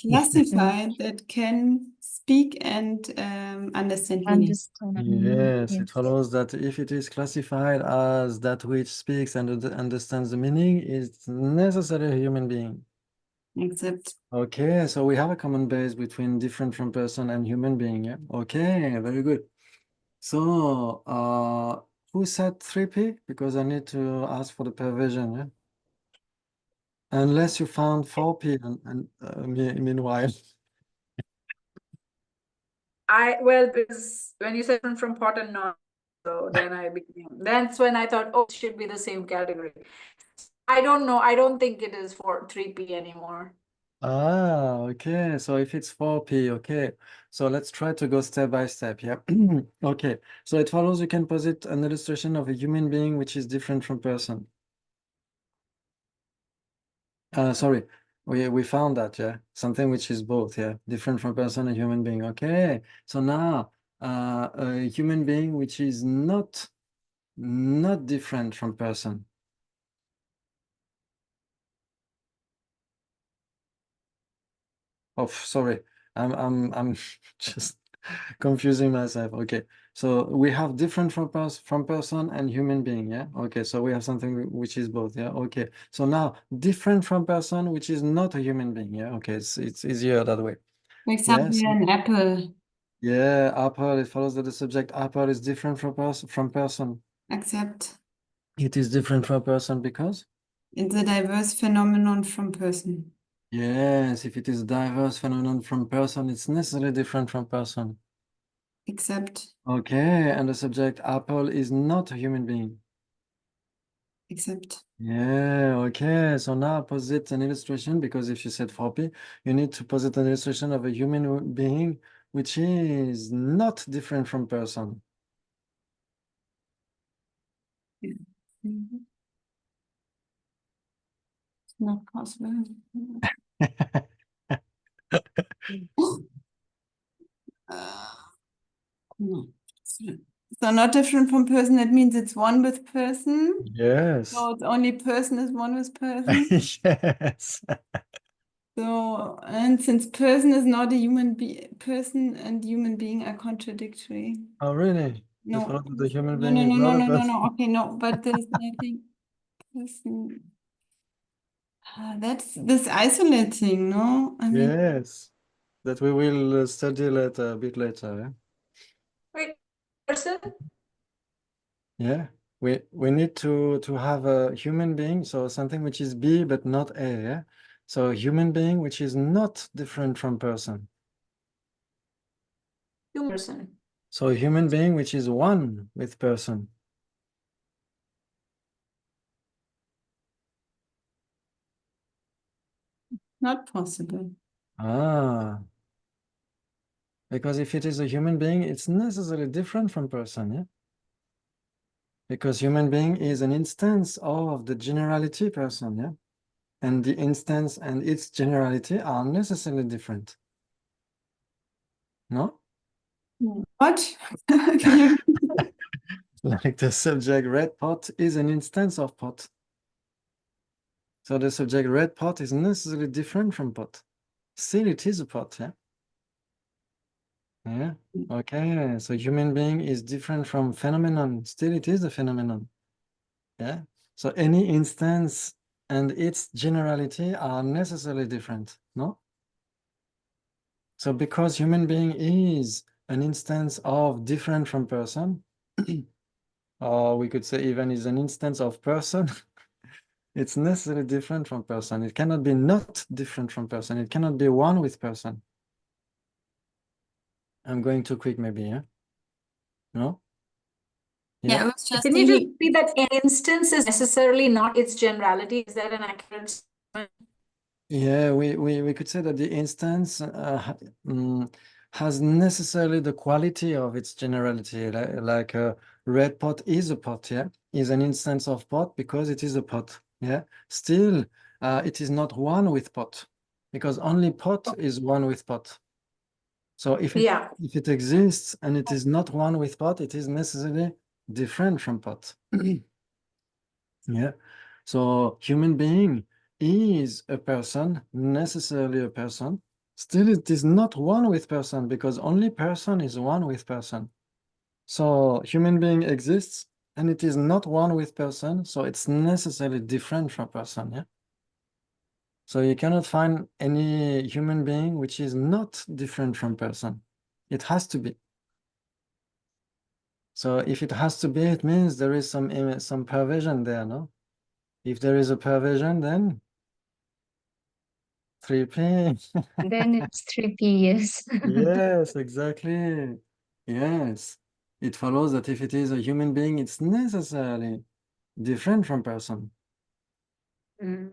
S3: classified that can speak and understand meaning.
S2: understand.
S1: Yes, it
S2: Yes.
S1: follows that if it is classified as that which speaks and understands the meaning, it's necessarily a human being.
S3: Except
S1: Okay, so we have a common base between different from person and human being, yeah? Okay, very good. So, who said 3p? Because I need to ask for the perversion, yeah? Unless you found 4p and meanwhile.
S4: Because when you said from pot and non, so then that's when I thought, oh, it should be the same category. I don't know. I don't think it is for 3p anymore.
S1: Ah, okay. So if it's 4p, okay. So let's try to go step by step, yeah? Okay. So it follows you can posit an illustration of a human being which is different from person. Sorry, we found that, yeah? Something which is both, yeah? Different from person and human being. Okay. So now, a human being which is not different from person. Oh, sorry. I'm just confusing myself. Okay. So we have different from person and human being, yeah? Okay, so we have something which is both, yeah? Okay. So now different from person which is not a human being, yeah? Okay, it's easier that way.
S3: for example,
S1: Yes.
S3: an apple.
S1: Yeah, apple, it follows that the subject apple is different from person.
S3: Except
S1: It is different from person because?
S3: it's a diverse phenomenon from person.
S1: Yes, if it is diverse phenomenon from person, it's necessarily different from person.
S3: Except
S1: Okay, and the subject apple is not a human being.
S3: except
S1: Yeah, okay. So now posit an illustration because if you said 4p, you need to posit an illustration of a human being which is not different from person.
S3: yeah. Mhm. It's not possible. Uh, no. So not different from person, that means it's one with person.
S1: Yes.
S3: So it's only person is one with person.
S1: Yes.
S3: So, and since person is not a human being, person and human being are contradictory.
S1: Oh, really? It
S3: No,
S1: follows that the human
S3: no,
S1: being
S3: no,
S1: is
S3: no, no,
S1: not a
S3: no, no,
S1: person.
S3: no. Okay, no, but there's nothing. Person. That's this isolating, no? I mean,
S1: Yes. That we will study later, a bit later.
S4: Wait, person?
S1: Yeah. We need to have a human being, so something which is B but not A, yeah? So a human being which is not different from person.
S4: Human person.
S1: So a human being which is one with person.
S3: not possible.
S1: Ah, Because if it is a human being, it's necessarily different from person, yeah? Because human being is an instance of the generality person, yeah? And the instance and its generality are necessarily different. No?
S3: What? Can you?
S1: Like the subject red pot is an instance of pot. So the subject red pot is necessarily different from pot. Still, it is a pot, yeah? Yeah. Okay. So human being is different from phenomenon. Still, it is a phenomenon. Yeah. So any instance and its generality are necessarily different. No? So because human being is an instance of different from person, or we could say even is an instance of person, it's necessarily different from person. It cannot be not different from person. It cannot be one with person. I'm going too quick, maybe, yeah? No?
S3: Yeah, I
S1: Yeah.
S3: was just
S4: Can you just
S3: thinking.
S4: see that an instance is necessarily not its generality? Is that an accurate statement?
S1: Yeah, we could say that the instance has necessarily the quality of its generality. Like a red pot is a pot, yeah, is an instance of pot because it is a pot, yeah. Still, it is not one with pot because only pot is one with pot. So if
S4: Yeah.
S1: it exists and it is not one with pot, it is necessarily different from pot. Yeah. So human being is a person, necessarily a person. Still, it is not one with person because only person is one with person. So human being exists and it is not one with person, so it's necessarily different from person, yeah? So you cannot find any human being which is not different from person. It has to be. So if it has to be, it means there is some perversion there, no? If there is a perversion, then 3P.
S2: Then it's 3P, yes.
S1: Yes, exactly. Yes. It follows that if it is a human being, it's necessarily different from person.
S2: Mm.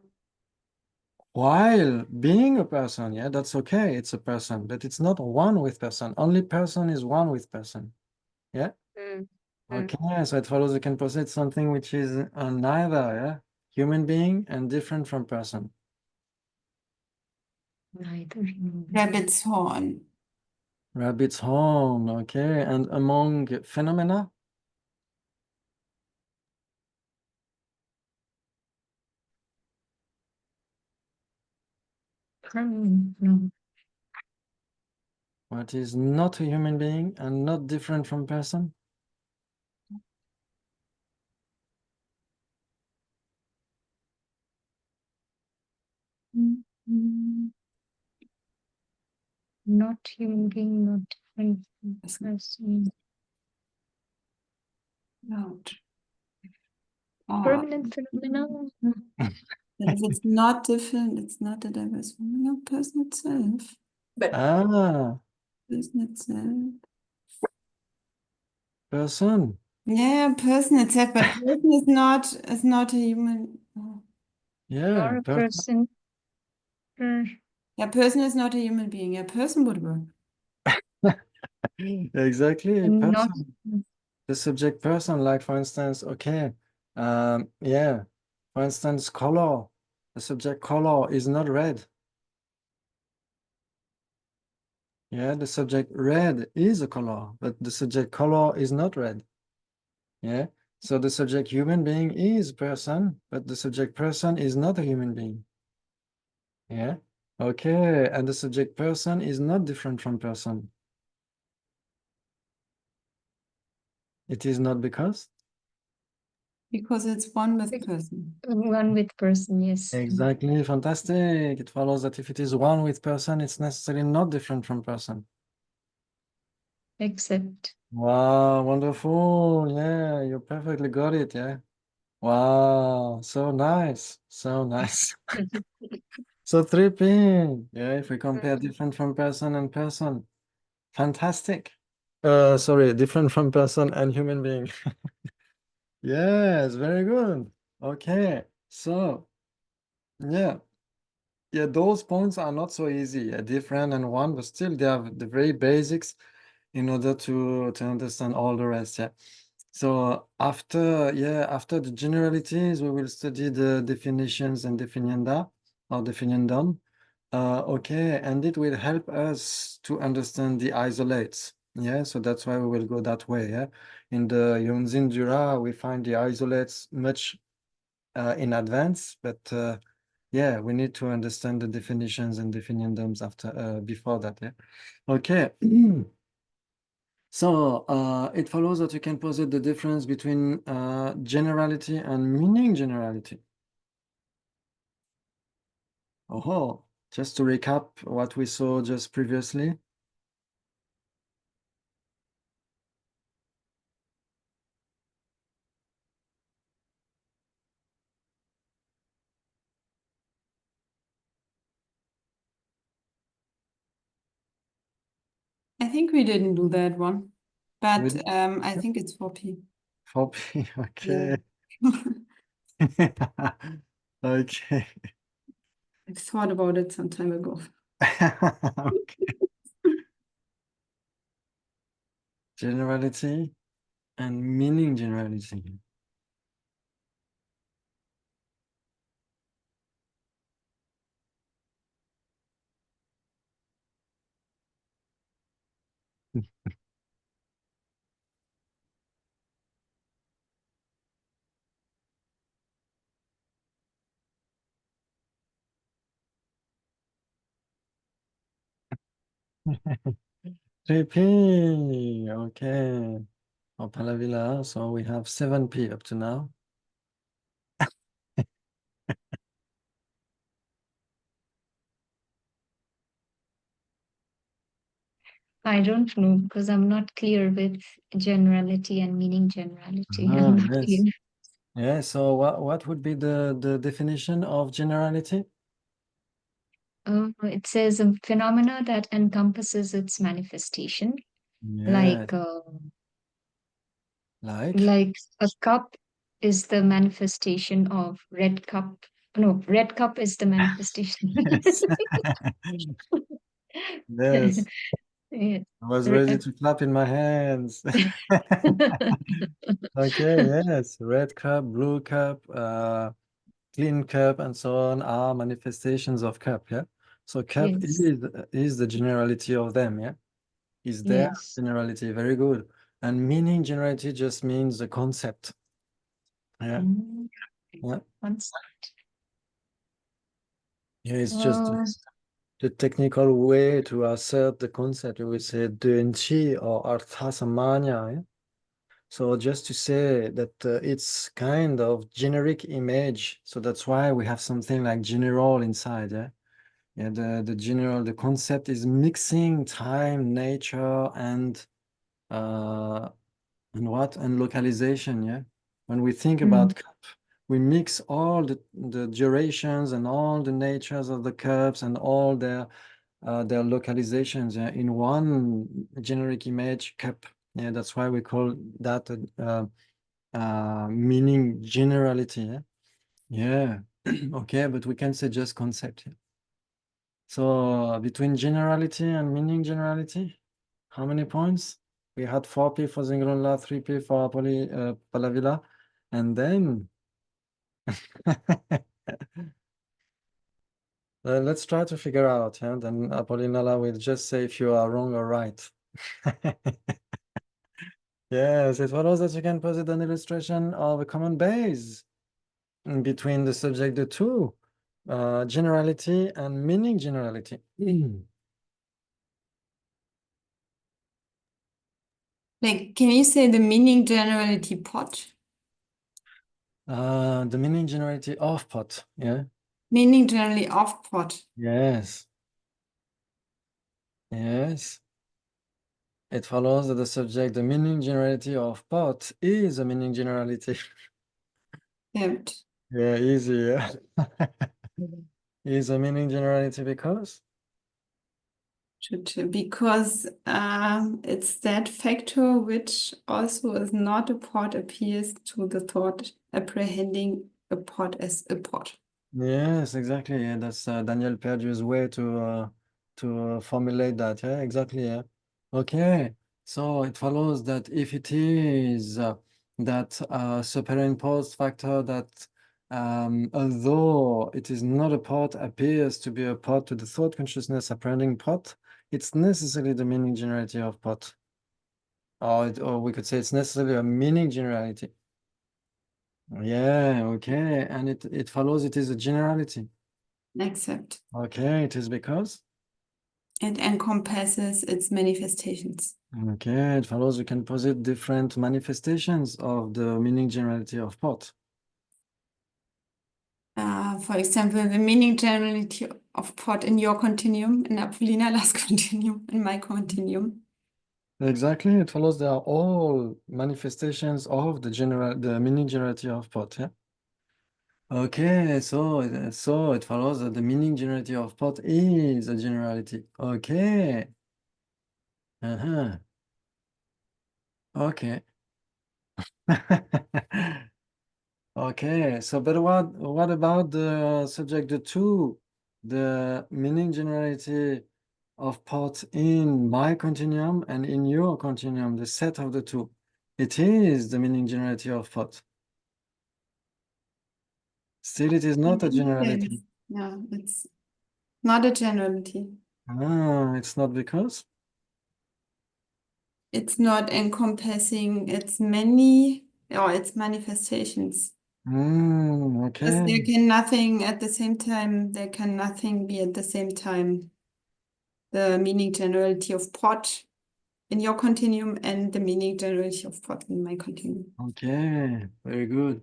S1: While being a person, yeah, that's okay. It's a person, but it's not one with person. Only person is one with person. Yeah.
S2: Mm.
S1: Okay. So it follows you can possess something which is neither, yeah, human being and different from person.
S2: Neither human being.
S3: Rabbit's horn.
S1: Rabbit's horn. Okay. And among phenomena,
S2: No.
S1: what is not a human being and not different from person?
S2: Mm. Not human being, not different from person.
S3: Out. Oh,
S2: Permanent phenomena.
S3: but if it's not different, it's not a diverse phenomenon. Person itself.
S4: But
S1: Ah,
S3: Person itself.
S1: person.
S3: Yeah, person itself, but person is not a human. Oh.
S1: Yeah,
S2: Nor a
S1: person.
S2: person. Mm.
S3: Yeah, person is not a human being. A person would work.
S1: Exactly,
S2: And not.
S1: person. The subject person, like for instance, okay, yeah, for instance, color. The subject color is not red. Yeah, the subject red is a color, but the subject color is not red. Yeah, so the subject human being is person, but the subject person is not a human being. Yeah, okay, and the subject person is not different from person. It is not because?
S3: Because it's one with person.
S2: One with person, yes.
S1: Exactly, fantastic. It follows that if it is one with person, it's necessarily not different from person.
S2: Except.
S1: Wow, wonderful. Yeah, you perfectly got it. Yeah. Wow, so nice. So nice. So 3P. Yeah, if we compare different from person and person. Fantastic. Sorry, different from person and human being. Yes, very good. Okay, so yeah. Yeah, those points are not so easy, different and one, but still they are the very basics in order to understand all the rest. Yeah. So after the generalities, we will study the definitions and definienda or definiendum. Okay, and it will help us to understand the isolates. Yeah, so that's why we will go that way. Yeah, in the Yunzin Jura, we find the isolates much in advance, but yeah, we need to understand the definitions and definiendums after before that. Yeah, okay. So it follows that you can posit the difference between generality and meaning generality. Oh, just to recap what we saw just previously.
S3: I think we didn't do that one, but
S1: With
S3: I think it's 4p.
S1: 4p, okay. Okay.
S3: I thought about it some time ago.
S1: Okay. Generality and meaning generality. JP, okay. For Palavila, so we have 7p up to now.
S2: I don't know because I'm not clear with generality and meaning generality. I'm not
S1: Yes.
S2: clear.
S1: Yeah, so what would be the definition of generality?
S2: It says a phenomena that encompasses its manifestation,
S1: Yeah,
S2: like
S1: like
S2: a cup is the manifestation of red cup. No, red cup is the manifestation.
S1: yes. Yes.
S2: Yeah.
S1: I was ready to clap in my hands. Okay, yes. Red cup, blue cup, clean cup, and so on are manifestations of cup, yeah? So cup
S2: Yes,
S1: is the generality of them, yeah? Is their
S2: yes.
S1: generality. Very good. And meaning generality just means the concept. Yeah.
S2: Mm,
S1: Yeah.
S2: once-
S1: Yeah, it's just
S2: Uh,
S1: the technical way to assert the concept. We would say Duenchi or Artha Samanya. Yeah? So just to say that it's kind of generic image. So that's why we have something like general inside. Yeah. Yeah. The general, the concept is mixing time, nature, uh, and what? And localization, yeah? When we think about cup, we mix all the durations and all the natures of the cups and all their localizations, yeah, in one generic image cup. Yeah, that's why we call that meaning generality, yeah? Yeah. Okay, but we can say just concept. Yeah. So between generality and meaning generality, how many points? We had 4p for Zingrunla, 3p for Palavila, and then let's try to figure out, and then Apollinala will just say if you are wrong or right. Yes, it follows that you can posit an illustration of a common base in between the subject, the two, generality and meaning generality.
S3: Like, can you say the meaning generality pot?
S1: The meaning generality of pot, yeah?
S3: Meaning generally of pot.
S1: Yes. Yes. It follows that the subject, the meaning generality of pot is a meaning generality.
S3: Yep.
S1: Yeah, easy, yeah. Is a meaning generality because?
S3: Because it's that factor which also is not a pot appears to the thought apprehending a pot as a pot.
S1: Yes, exactly. Yeah, that's Daniel Perdue's way to formulate that. Yeah, exactly. Yeah. Okay. So it follows that if it is that superimposed factor that although it is not a part, appears to be a part to the thought consciousness apprehending pot, it's necessarily the meaning generality of pot. Or we could say it's necessarily a meaning generality. Yeah, okay. And it follows it is a generality.
S3: Except
S1: Okay, it is because.
S3: it encompasses its manifestations.
S1: Okay, it follows we can posit different manifestations of the meaning generality of pot.
S3: For example, the meaning generality of pot in your continuum, in Apollina last continuum, in my continuum.
S1: Exactly, it follows they are all manifestations of the meaning generality of pot. Yeah. Okay, so it follows that the meaning generality of pot is a generality. Okay. Uh-huh. Okay. Okay, so but what about the subject the two, the meaning generality of pot in my continuum and in your continuum, the set of the two. It is the meaning generality of pot. Still, it is not a generality.
S3: Yeah, it's not a generality.
S1: Ah, it's not because.
S3: It's not encompassing its many or its manifestations. Because
S1: Okay.
S3: there can nothing at the same time, there can nothing be at the same time. The meaning generality of pot in your continuum and the meaning generality of pot in my continuum.
S1: Okay, very good.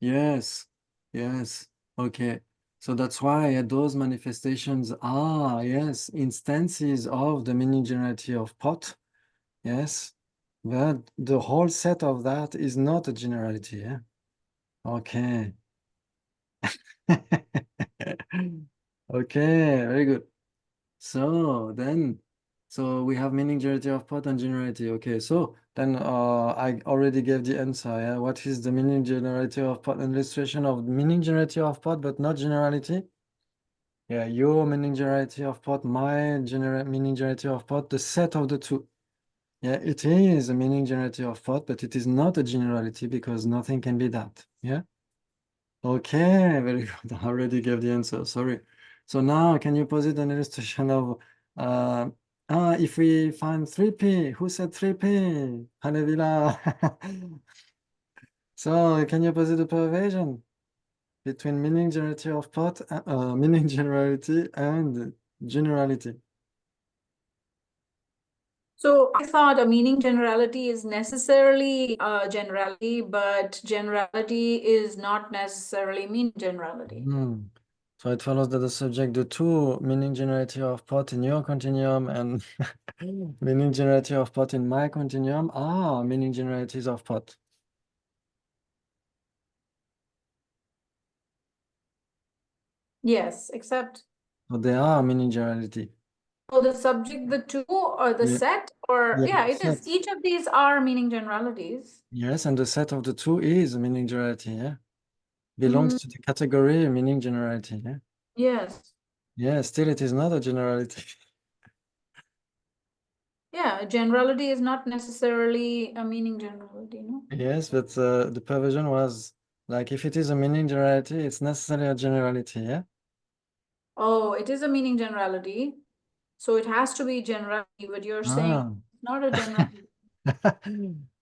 S1: Yes, yes. Okay. So that's why those manifestations are, yes, instances of the meaning generality of pot. Yes. But the whole set of that is not a generality, yeah? Okay. Okay, very good. So then, so we have meaning generality of pot and generality. Okay, so then I already gave the answer. Yeah, what is the meaning generality of pot? An illustration of meaning generality of pot, but not generality. Yeah, your meaning generality of pot, my meaning generality of pot, the set of the two. Yeah, it is a meaning generality of pot, but it is not a generality because nothing can be that. Yeah. Okay, very good. I already gave the answer. Sorry. So now, can you posit an illustration of if we find 3p, who said 3p? Hanevila. So can you posit a pervasion between meaning generality of pot, meaning generality and generality?
S4: So I thought a meaning generality is necessarily a generality, but generality is not necessarily meaning generality.
S1: So it follows that the subject, the two meaning generality of pot in your continuum and meaning generality of pot in my continuum are meaning generalities of pot.
S4: Yes, except
S1: So they are meaning generality.
S4: so the subject, the two, or the
S1: Yeah.
S4: set, or
S1: Yeah,
S4: yeah,
S1: the
S4: it is.
S1: set.
S4: Each of these are meaning generalities.
S1: Yes, and the set of the two is a meaning generality, yeah? Belongs to the category meaning generality, yeah?
S4: Yes.
S1: Yeah, still it is not a generality.
S4: Yeah, generality is not necessarily a meaning generality, no?
S1: Yes, but the perversion was like if it is a meaning generality, it's necessarily a generality, yeah?
S4: Oh, it is a meaning generality. So it has to be generality, but you're saying
S1: Ah.
S4: it's not a generality.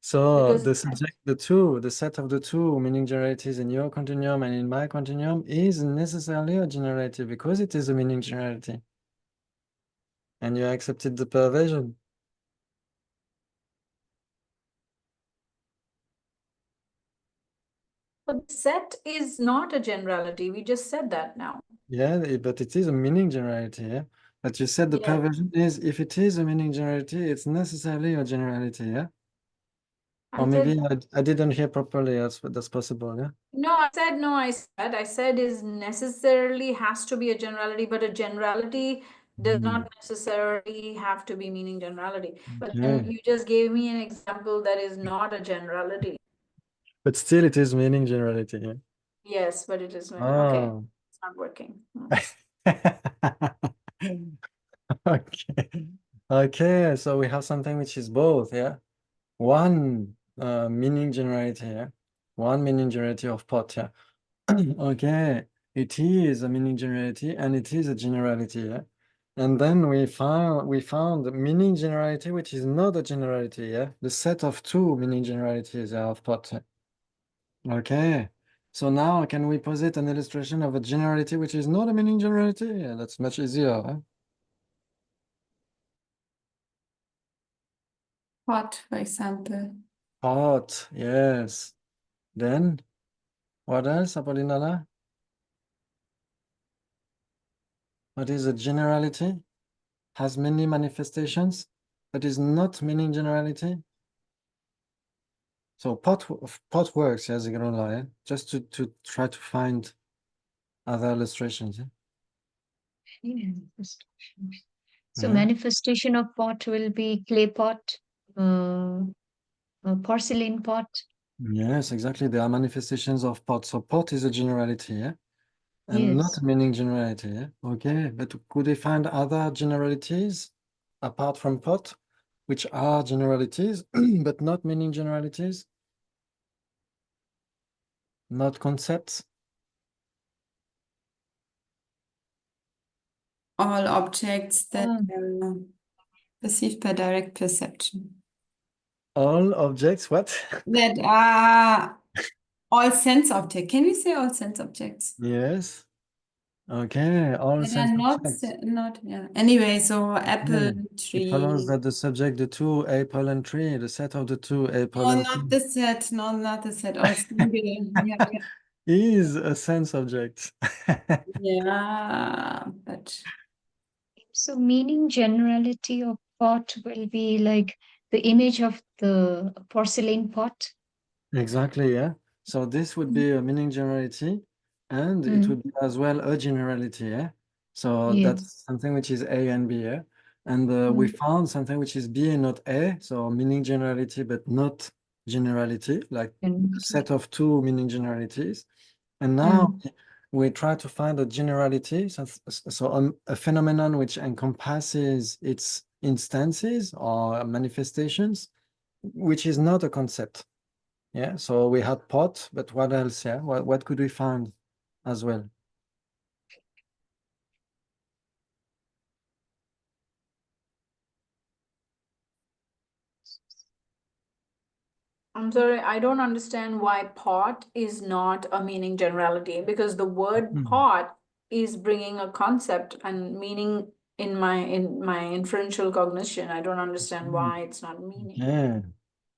S1: So
S4: Because
S1: the subject, the set of the two meaning generalities in your continuum and in my continuum is necessarily a generality because it is a meaning generality. And you accepted the perversion.
S4: but the set is not a generality. We just said that now.
S1: Yeah, but it is a meaning generality, yeah? But you said the
S4: Yeah.
S1: perversion is if it is a meaning generality, it's necessarily a generality, yeah? Or
S4: I said
S1: maybe I didn't hear properly, that's possible, yeah?
S4: no, I said is necessarily has to be a generality, but a generality does not necessarily have to be meaning generality. But then
S1: Okay.
S4: you just gave me an example that is not a generality.
S1: But still it is meaning generality, yeah?
S4: Yes, but it is okay.
S1: Ah,
S4: not working.
S1: Okay. Okay, so we have something which is both, yeah. One meaning generator, yeah. One meaning generator of pot, yeah. Okay, it is a meaning generator and it is a generality, yeah. And then we found the meaning generality which is not a generality, yeah. The set of two meaning generalities of pot. Okay. So now can we posit an illustration of a generality which is not a meaning generality? Yeah, that's much easier, huh?
S3: Pot, for example.
S1: Pot, yes. Then what else, Apollinala? What is a generality? Has many manifestations, but is not meaning generality. So pot works, yes, yeah? Just to try to find other illustrations. Yeah?
S2: So
S1: Yeah.
S2: manifestation of pot will be clay pot, porcelain pot.
S1: Yes, exactly. There are manifestations of pot. So pot is a generality, yeah? And not
S2: Yes.
S1: a meaning generality, yeah? Okay, but could they find other generalities apart from pot, which are generalities, but not meaning generalities? Not concepts?
S3: All objects that
S2: Ah.
S3: are perceived by direct perception.
S1: All objects, what?
S3: That are all sense objects. Can we say all sense objects?
S1: Yes. Okay, all
S3: That
S1: sense
S3: are not,
S1: objects.
S3: not, yeah. Anyway, so apple,
S1: It follows
S3: tree.
S1: that the subject, the two, apple and tree, the set of the two, apple
S3: No,
S1: and
S3: not
S1: tree,
S3: the set. No, not the set. All single. Yeah, yeah.
S1: is a sense object.
S3: Yeah, but
S2: So meaning generality of pot will be like the image of the porcelain pot.
S1: Exactly, yeah. So this would be a meaning generality, and it
S2: Mm.
S1: would be as well a generality, yeah. So
S2: Yes.
S1: that's something which is A and B, yeah. And we found something which is B and not A, so meaning generality but not generality, like a set of two meaning generalities. And now we try to find a generality, so a phenomenon which encompasses its instances or manifestations, which is not a concept. Yeah, so we had pot, but what else? Yeah, what could we find as well?
S4: I'm sorry, I don't understand why pot is not a meaning generality, because the word pot is bringing a concept and meaning in my inferential cognition. I don't understand why it's not meaning.
S1: Yeah,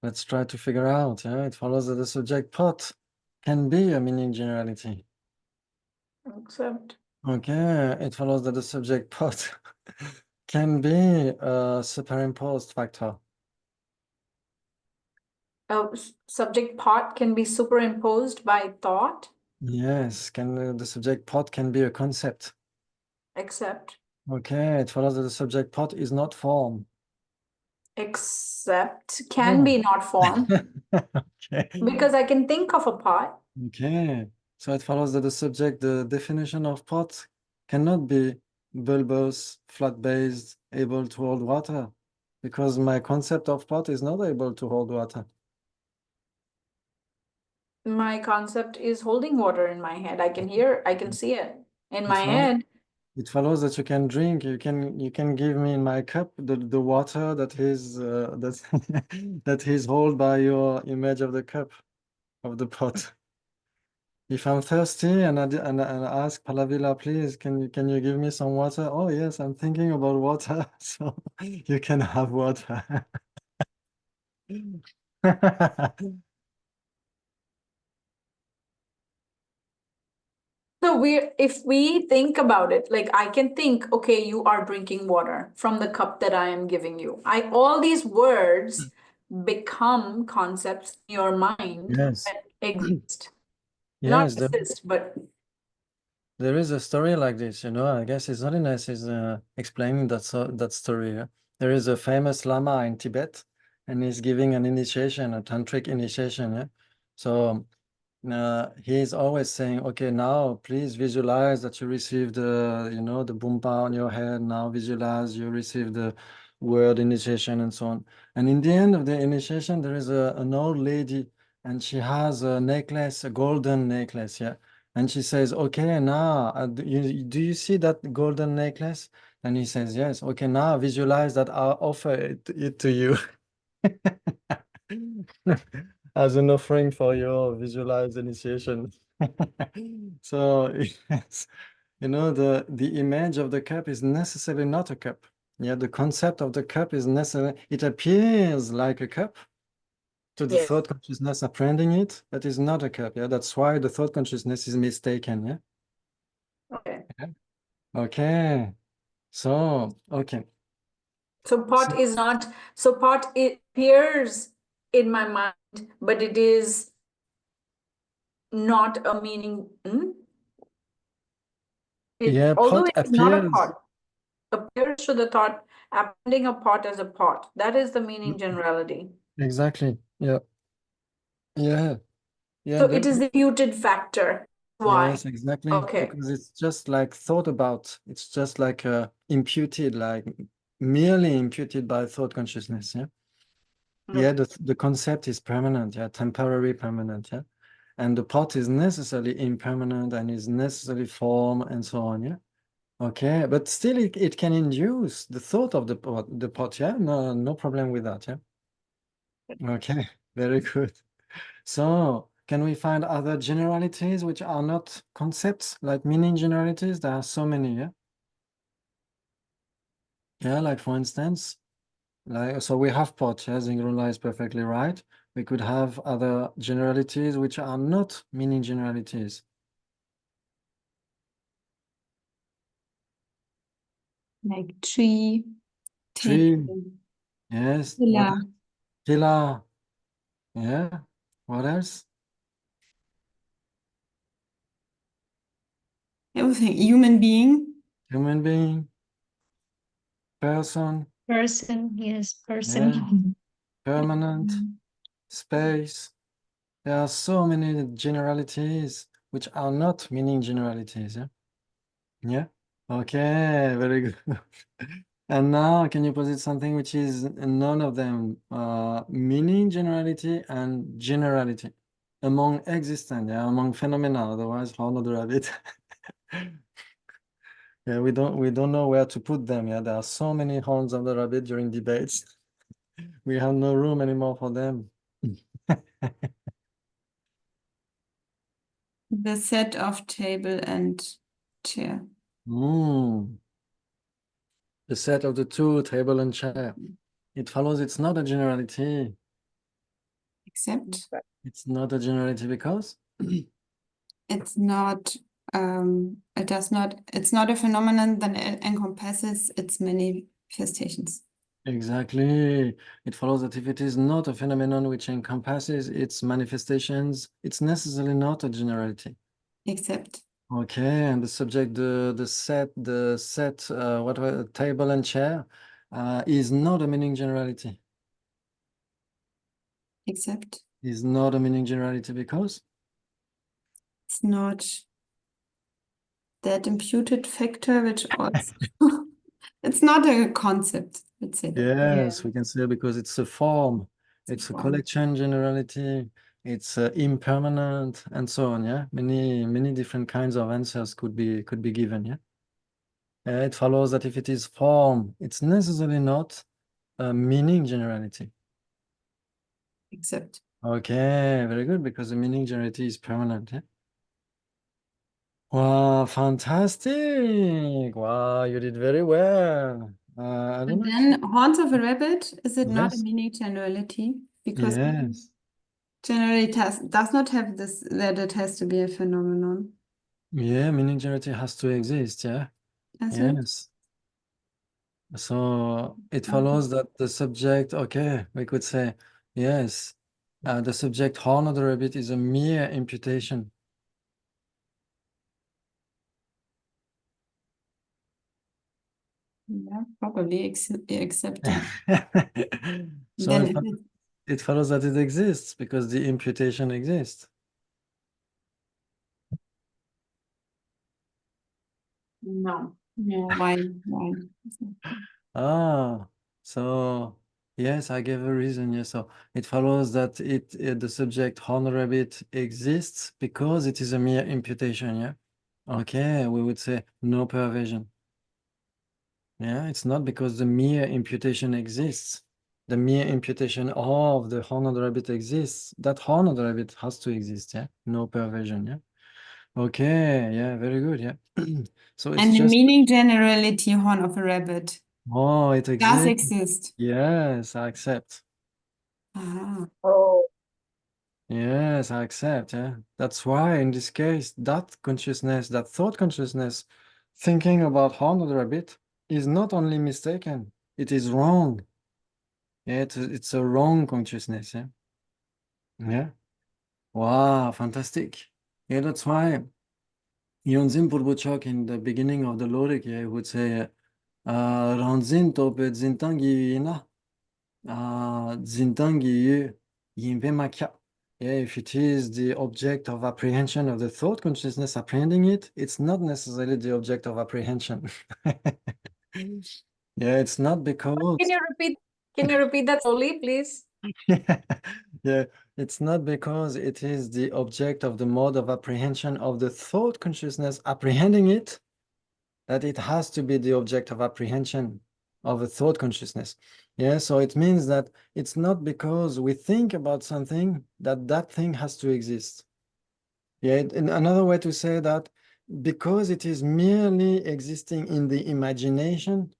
S1: let's try to figure out. Yeah, it follows that the subject pot can be a meaning generality.
S4: Except
S1: Okay, it follows that the subject pot can be a superimposed factor.
S4: Subject pot can be superimposed by thought,
S1: Yes, the subject pot can be a concept.
S4: except
S1: Okay, it follows that the subject pot is not form.
S4: except can be not form,
S1: Okay.
S4: because I can think of a pot.
S1: Okay, so it follows that the definition of pot cannot be bulbous, flat-based, able to hold water, because my concept of pot is not able to hold water.
S4: My concept is holding water in my head. I can see it in my
S1: So
S4: head.
S1: it follows that you can drink, you can give me in my cup the water that is that is held by your image of the cup of the pot. If I'm thirsty and I ask Palavila, please, can you give me some water? Oh yes, I'm thinking about water, so you can have water.
S4: So if we think about it, like I can think, okay, you are drinking water from the cup that I am giving you. All these words become concepts in your mind
S1: Yes.
S4: that exist.
S1: Yes,
S4: Not exist, but
S1: there is a story like this, you know. I guess His Holiness is explaining that story. Yeah? There is a famous Lama in Tibet, and he's giving an initiation, a tantric initiation. Yeah? So he's always saying, okay, now please visualize that you receive the, you know, the boompa on your head. Now visualize you receive the word initiation and so on. And in the end of the initiation, there is an old lady and she has a necklace, a golden necklace, yeah. And she says, okay, now, do you see that golden necklace? And he says, yes. Okay, now visualize that I'll offer it to you. As an offering for your visualized initiation. So yes, you know, the image of the cup is necessarily not a cup. Yeah, the concept of the cup is necessary. It appears like a cup to the
S4: Yes.
S1: thought consciousness apprehending it, but it's not a cup. Yeah, that's why the thought consciousness is mistaken. Yeah.
S4: Okay.
S1: Okay. So okay.
S4: So pot
S1: So,
S4: is not, so pot it appears in my mind, but it is not a meaning.
S1: yeah,
S4: Although
S1: pot
S4: it is not a
S1: appears.
S4: pot, appears to the thought, apprehending a pot as a pot. That is the meaning generality.
S1: Exactly. Yeah. Yeah. Yeah.
S4: So it is the imputed factor. Why?
S1: Yes, exactly.
S4: Okay.
S1: Because it's just like thought about. It's just like imputed, like merely imputed by thought consciousness. Yeah. Yeah. The concept is permanent. Yeah. Temporary permanent. Yeah. And the pot is necessarily impermanent and is necessarily form and so on. Yeah. Okay. But still, it can induce the thought of the pot. Yeah. No problem with that. Yeah. Okay. Very good. So, can we find other generalities which are not concepts, like meaning generalities? There are so many, yeah? Yeah, like for instance, so we have pot, yeah, Zingrula is perfectly right. We could have other generalities which are not meaning generalities.
S3: Like tree,
S1: Tree,
S3: table,
S1: yes.
S3: pillar,
S1: Pillar, yeah. What else?
S3: everything. Human being,
S1: Human being, person,
S2: Person, yes,
S1: yeah.
S2: person.
S1: Permanent, space. There are so many generalities which are not meaning generalities, yeah? Yeah? Okay, very good. And now can you posit something which is none of them, meaning generality and generality among existent, yeah, among phenomena, otherwise how not the rabbit. Yeah, we don't know where to put them, yeah. There are so many horns of the rabbit during debates. We have no room anymore for them.
S3: the set of table and chair.
S1: The set of the two, table and chair. It follows it's not a generality.
S3: Except
S1: It's not a generality because
S3: it's not it's not a phenomenon that encompasses its manifestations.
S1: exactly. It follows that if it is not a phenomenon which encompasses its manifestations, it's necessarily not a generality.
S3: Except
S1: Okay, and the subject, the set, whatever, table and chair, is not a meaning generality.
S3: except
S1: Is not a meaning generality because
S3: it's not that imputed factor which also it's not a concept, let's say that.
S1: yes, we can say because it's a form, it's a
S3: form.
S1: collection generality, it's impermanent, and so on. Yeah, many different kinds of answers could be given. Yeah, it follows that if it is form, it's necessarily not a meaning generality.
S3: Except
S1: Okay, very good, because the meaning generality is permanent. Yeah. Wow, fantastic! Wow, you did very well. I don't
S3: but
S1: know.
S3: then horns of a rabbit, is it not a
S1: Yes.
S3: meaning generality? Because
S1: Yes.
S3: generally does not have this that it has to be a phenomenon.
S1: Yeah, meaning generality has to exist. Yeah.
S3: Does it?
S1: Yes. So it follows that the subject, okay, we could say, yes, the subject horn of the rabbit is a mere imputation.
S3: Yeah, probably accepting.
S1: So
S3: Then if it,
S1: it follows that it exists because the imputation exists.
S4: No.
S3: No, why?
S1: Ah, so yes, I gave a reason. Yes, so it follows that the subject horned rabbit exists because it is a mere imputation. Yeah. Okay, we would say no perversion. Yeah, it's not because the mere imputation exists. The mere imputation of the horned rabbit exists. That horned rabbit has to exist. Yeah, no perversion. Yeah. Okay. Yeah. Very good. Yeah. So it's
S3: And the
S1: just
S3: meaning generality horn of a rabbit
S1: it
S3: does
S1: exists.
S3: exist.
S1: Yes, I accept.
S3: Ah.
S4: Oh.
S1: Yes, I accept. Yeah. That's why in this case, that consciousness, that thought consciousness, thinking about horned rabbit is not only mistaken, it is wrong. Yeah, it's a wrong consciousness. Yeah. Yeah. Wow, fantastic. Yeah, that's why Yonzin Purbuchok in the beginning of the Lorik, yeah, would say, Ranzin tope zintangi ina, zintangi yu yinpe makya. Yeah, if it is the object of apprehension of the thought consciousness apprehending it, it's not necessarily the object of apprehension. Yeah, it's not because
S4: Can you repeat that slowly, please?
S1: yeah, it's not because it is the object of the mode of apprehension of the thought consciousness apprehending it that it has to be the object of apprehension of a thought consciousness. Yeah, so it means that it's not because we think about something that that thing has to exist. Yeah, in another way to say that, because it is merely existing in the imagination,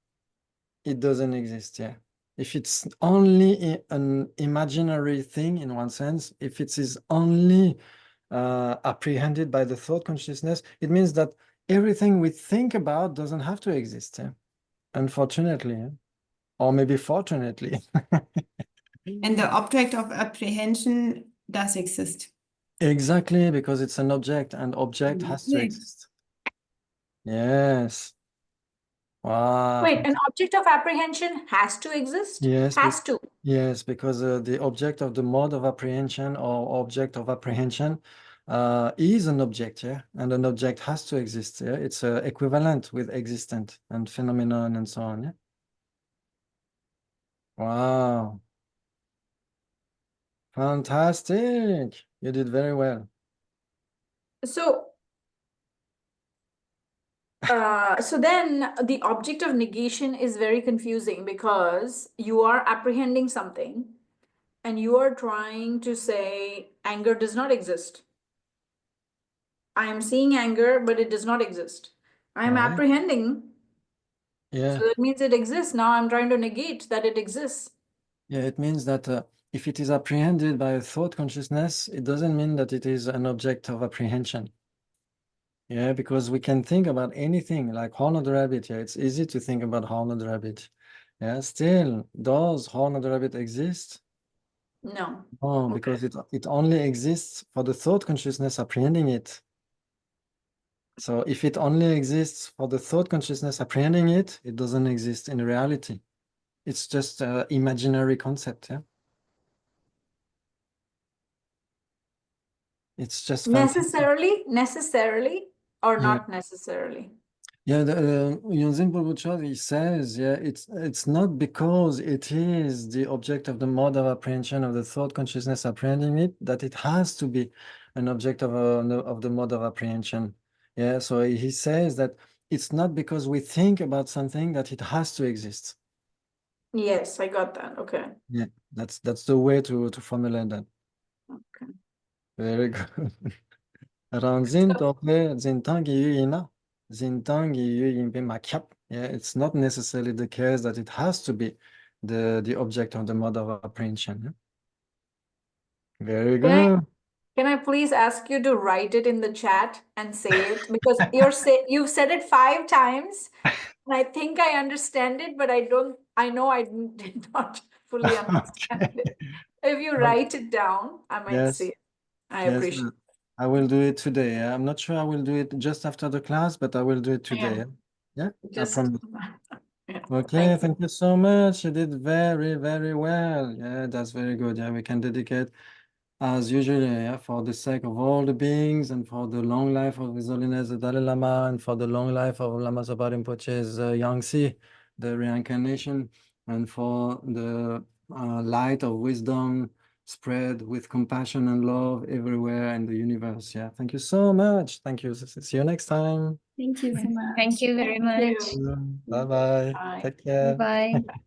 S1: it doesn't exist. Yeah. If it's only an imaginary thing in one sense, if it is only apprehended by the thought consciousness, it means that everything we think about doesn't have to exist. Yeah? Unfortunately, yeah? Or maybe fortunately.
S3: And the object of apprehension does exist.
S1: Exactly, because it's an object and object has to
S3: Object.
S1: exist. Yes. Wow.
S4: Wait, an object of apprehension has to exist?
S1: Yes,
S4: Has to.
S1: yes, because the object of the mode of apprehension or object of apprehension is an object, yeah, and an object has to exist. Yeah, it's equivalent with existent and phenomenon and so on. Yeah. Wow, fantastic! You did very well.
S4: So, so then the object of negation is very confusing because you are apprehending something and you are trying to say anger does not exist. I am seeing anger, but it does not exist. I am
S1: Right?
S4: apprehending,
S1: Yeah,
S4: so that means it exists. Now I'm trying to negate that it exists.
S1: yeah. It means that if it is apprehended by a thought consciousness, it doesn't mean that it is an object of apprehension. Yeah, because we can think about anything like horned rabbit. Yeah, it's easy to think about horned rabbit. Yeah, still, does horned rabbit exist?
S4: No.
S1: No,
S4: Okay.
S1: because it only exists for the thought consciousness apprehending it. So if it only exists for the thought consciousness apprehending it, it doesn't exist in reality. It's just an imaginary concept. Yeah, it's just fantastic.
S4: Necessarily, or
S1: Yeah.
S4: not necessarily?
S1: Yeah, Yunzin Bulbuchar, he says, yeah, it's not because it is the object of the mode of apprehension of the thought consciousness apprehending it that it has to be an object of the mode of apprehension. Yeah, so he says that it's not because we think about something that it has to exist.
S4: Yes, I got that. Okay.
S1: Yeah, that's the way to formulate that.
S4: Okay.
S1: Very good. Ranzin tope zintangi yu ina, zintangi yu yinpe makyap. Yeah, it's not necessarily the case that it has to be the object of the mode of apprehension. Yeah? Very
S4: Can I
S1: good.
S4: can I please ask you to write it in the chat and say it? Because you've said it 5 times, and I think I understand it, but I know I did not fully understand
S1: Okay.
S4: it. If you write it down, I might see
S1: Yes,
S4: it. I
S1: yes,
S4: appreciate
S1: I will do it today. Yeah? I'm not sure I will do it just after the class, but I will do it
S4: it.
S1: today.
S4: Yeah,
S1: Yeah, I
S4: just
S1: promise.
S4: yeah.
S1: Okay,
S4: Thank you.
S1: thank you so much. You did very, very well. Yeah, that's very good. Yeah, we can dedicate as usual, yeah, for the sake of all the beings and for the long life of His Holiness the Dalai Lama and for the long life of Lama Zopa Rinpoche's Yangtze, the reincarnation, and for the light of wisdom spread with compassion and love everywhere in the universe. Yeah, thank you so much. Thank you. See you next time.
S3: Thank you so much.
S2: Thank you very
S4: Thank
S2: much.
S4: you.
S1: Bye bye.
S4: Bye.
S1: Take care.
S2: Bye-bye.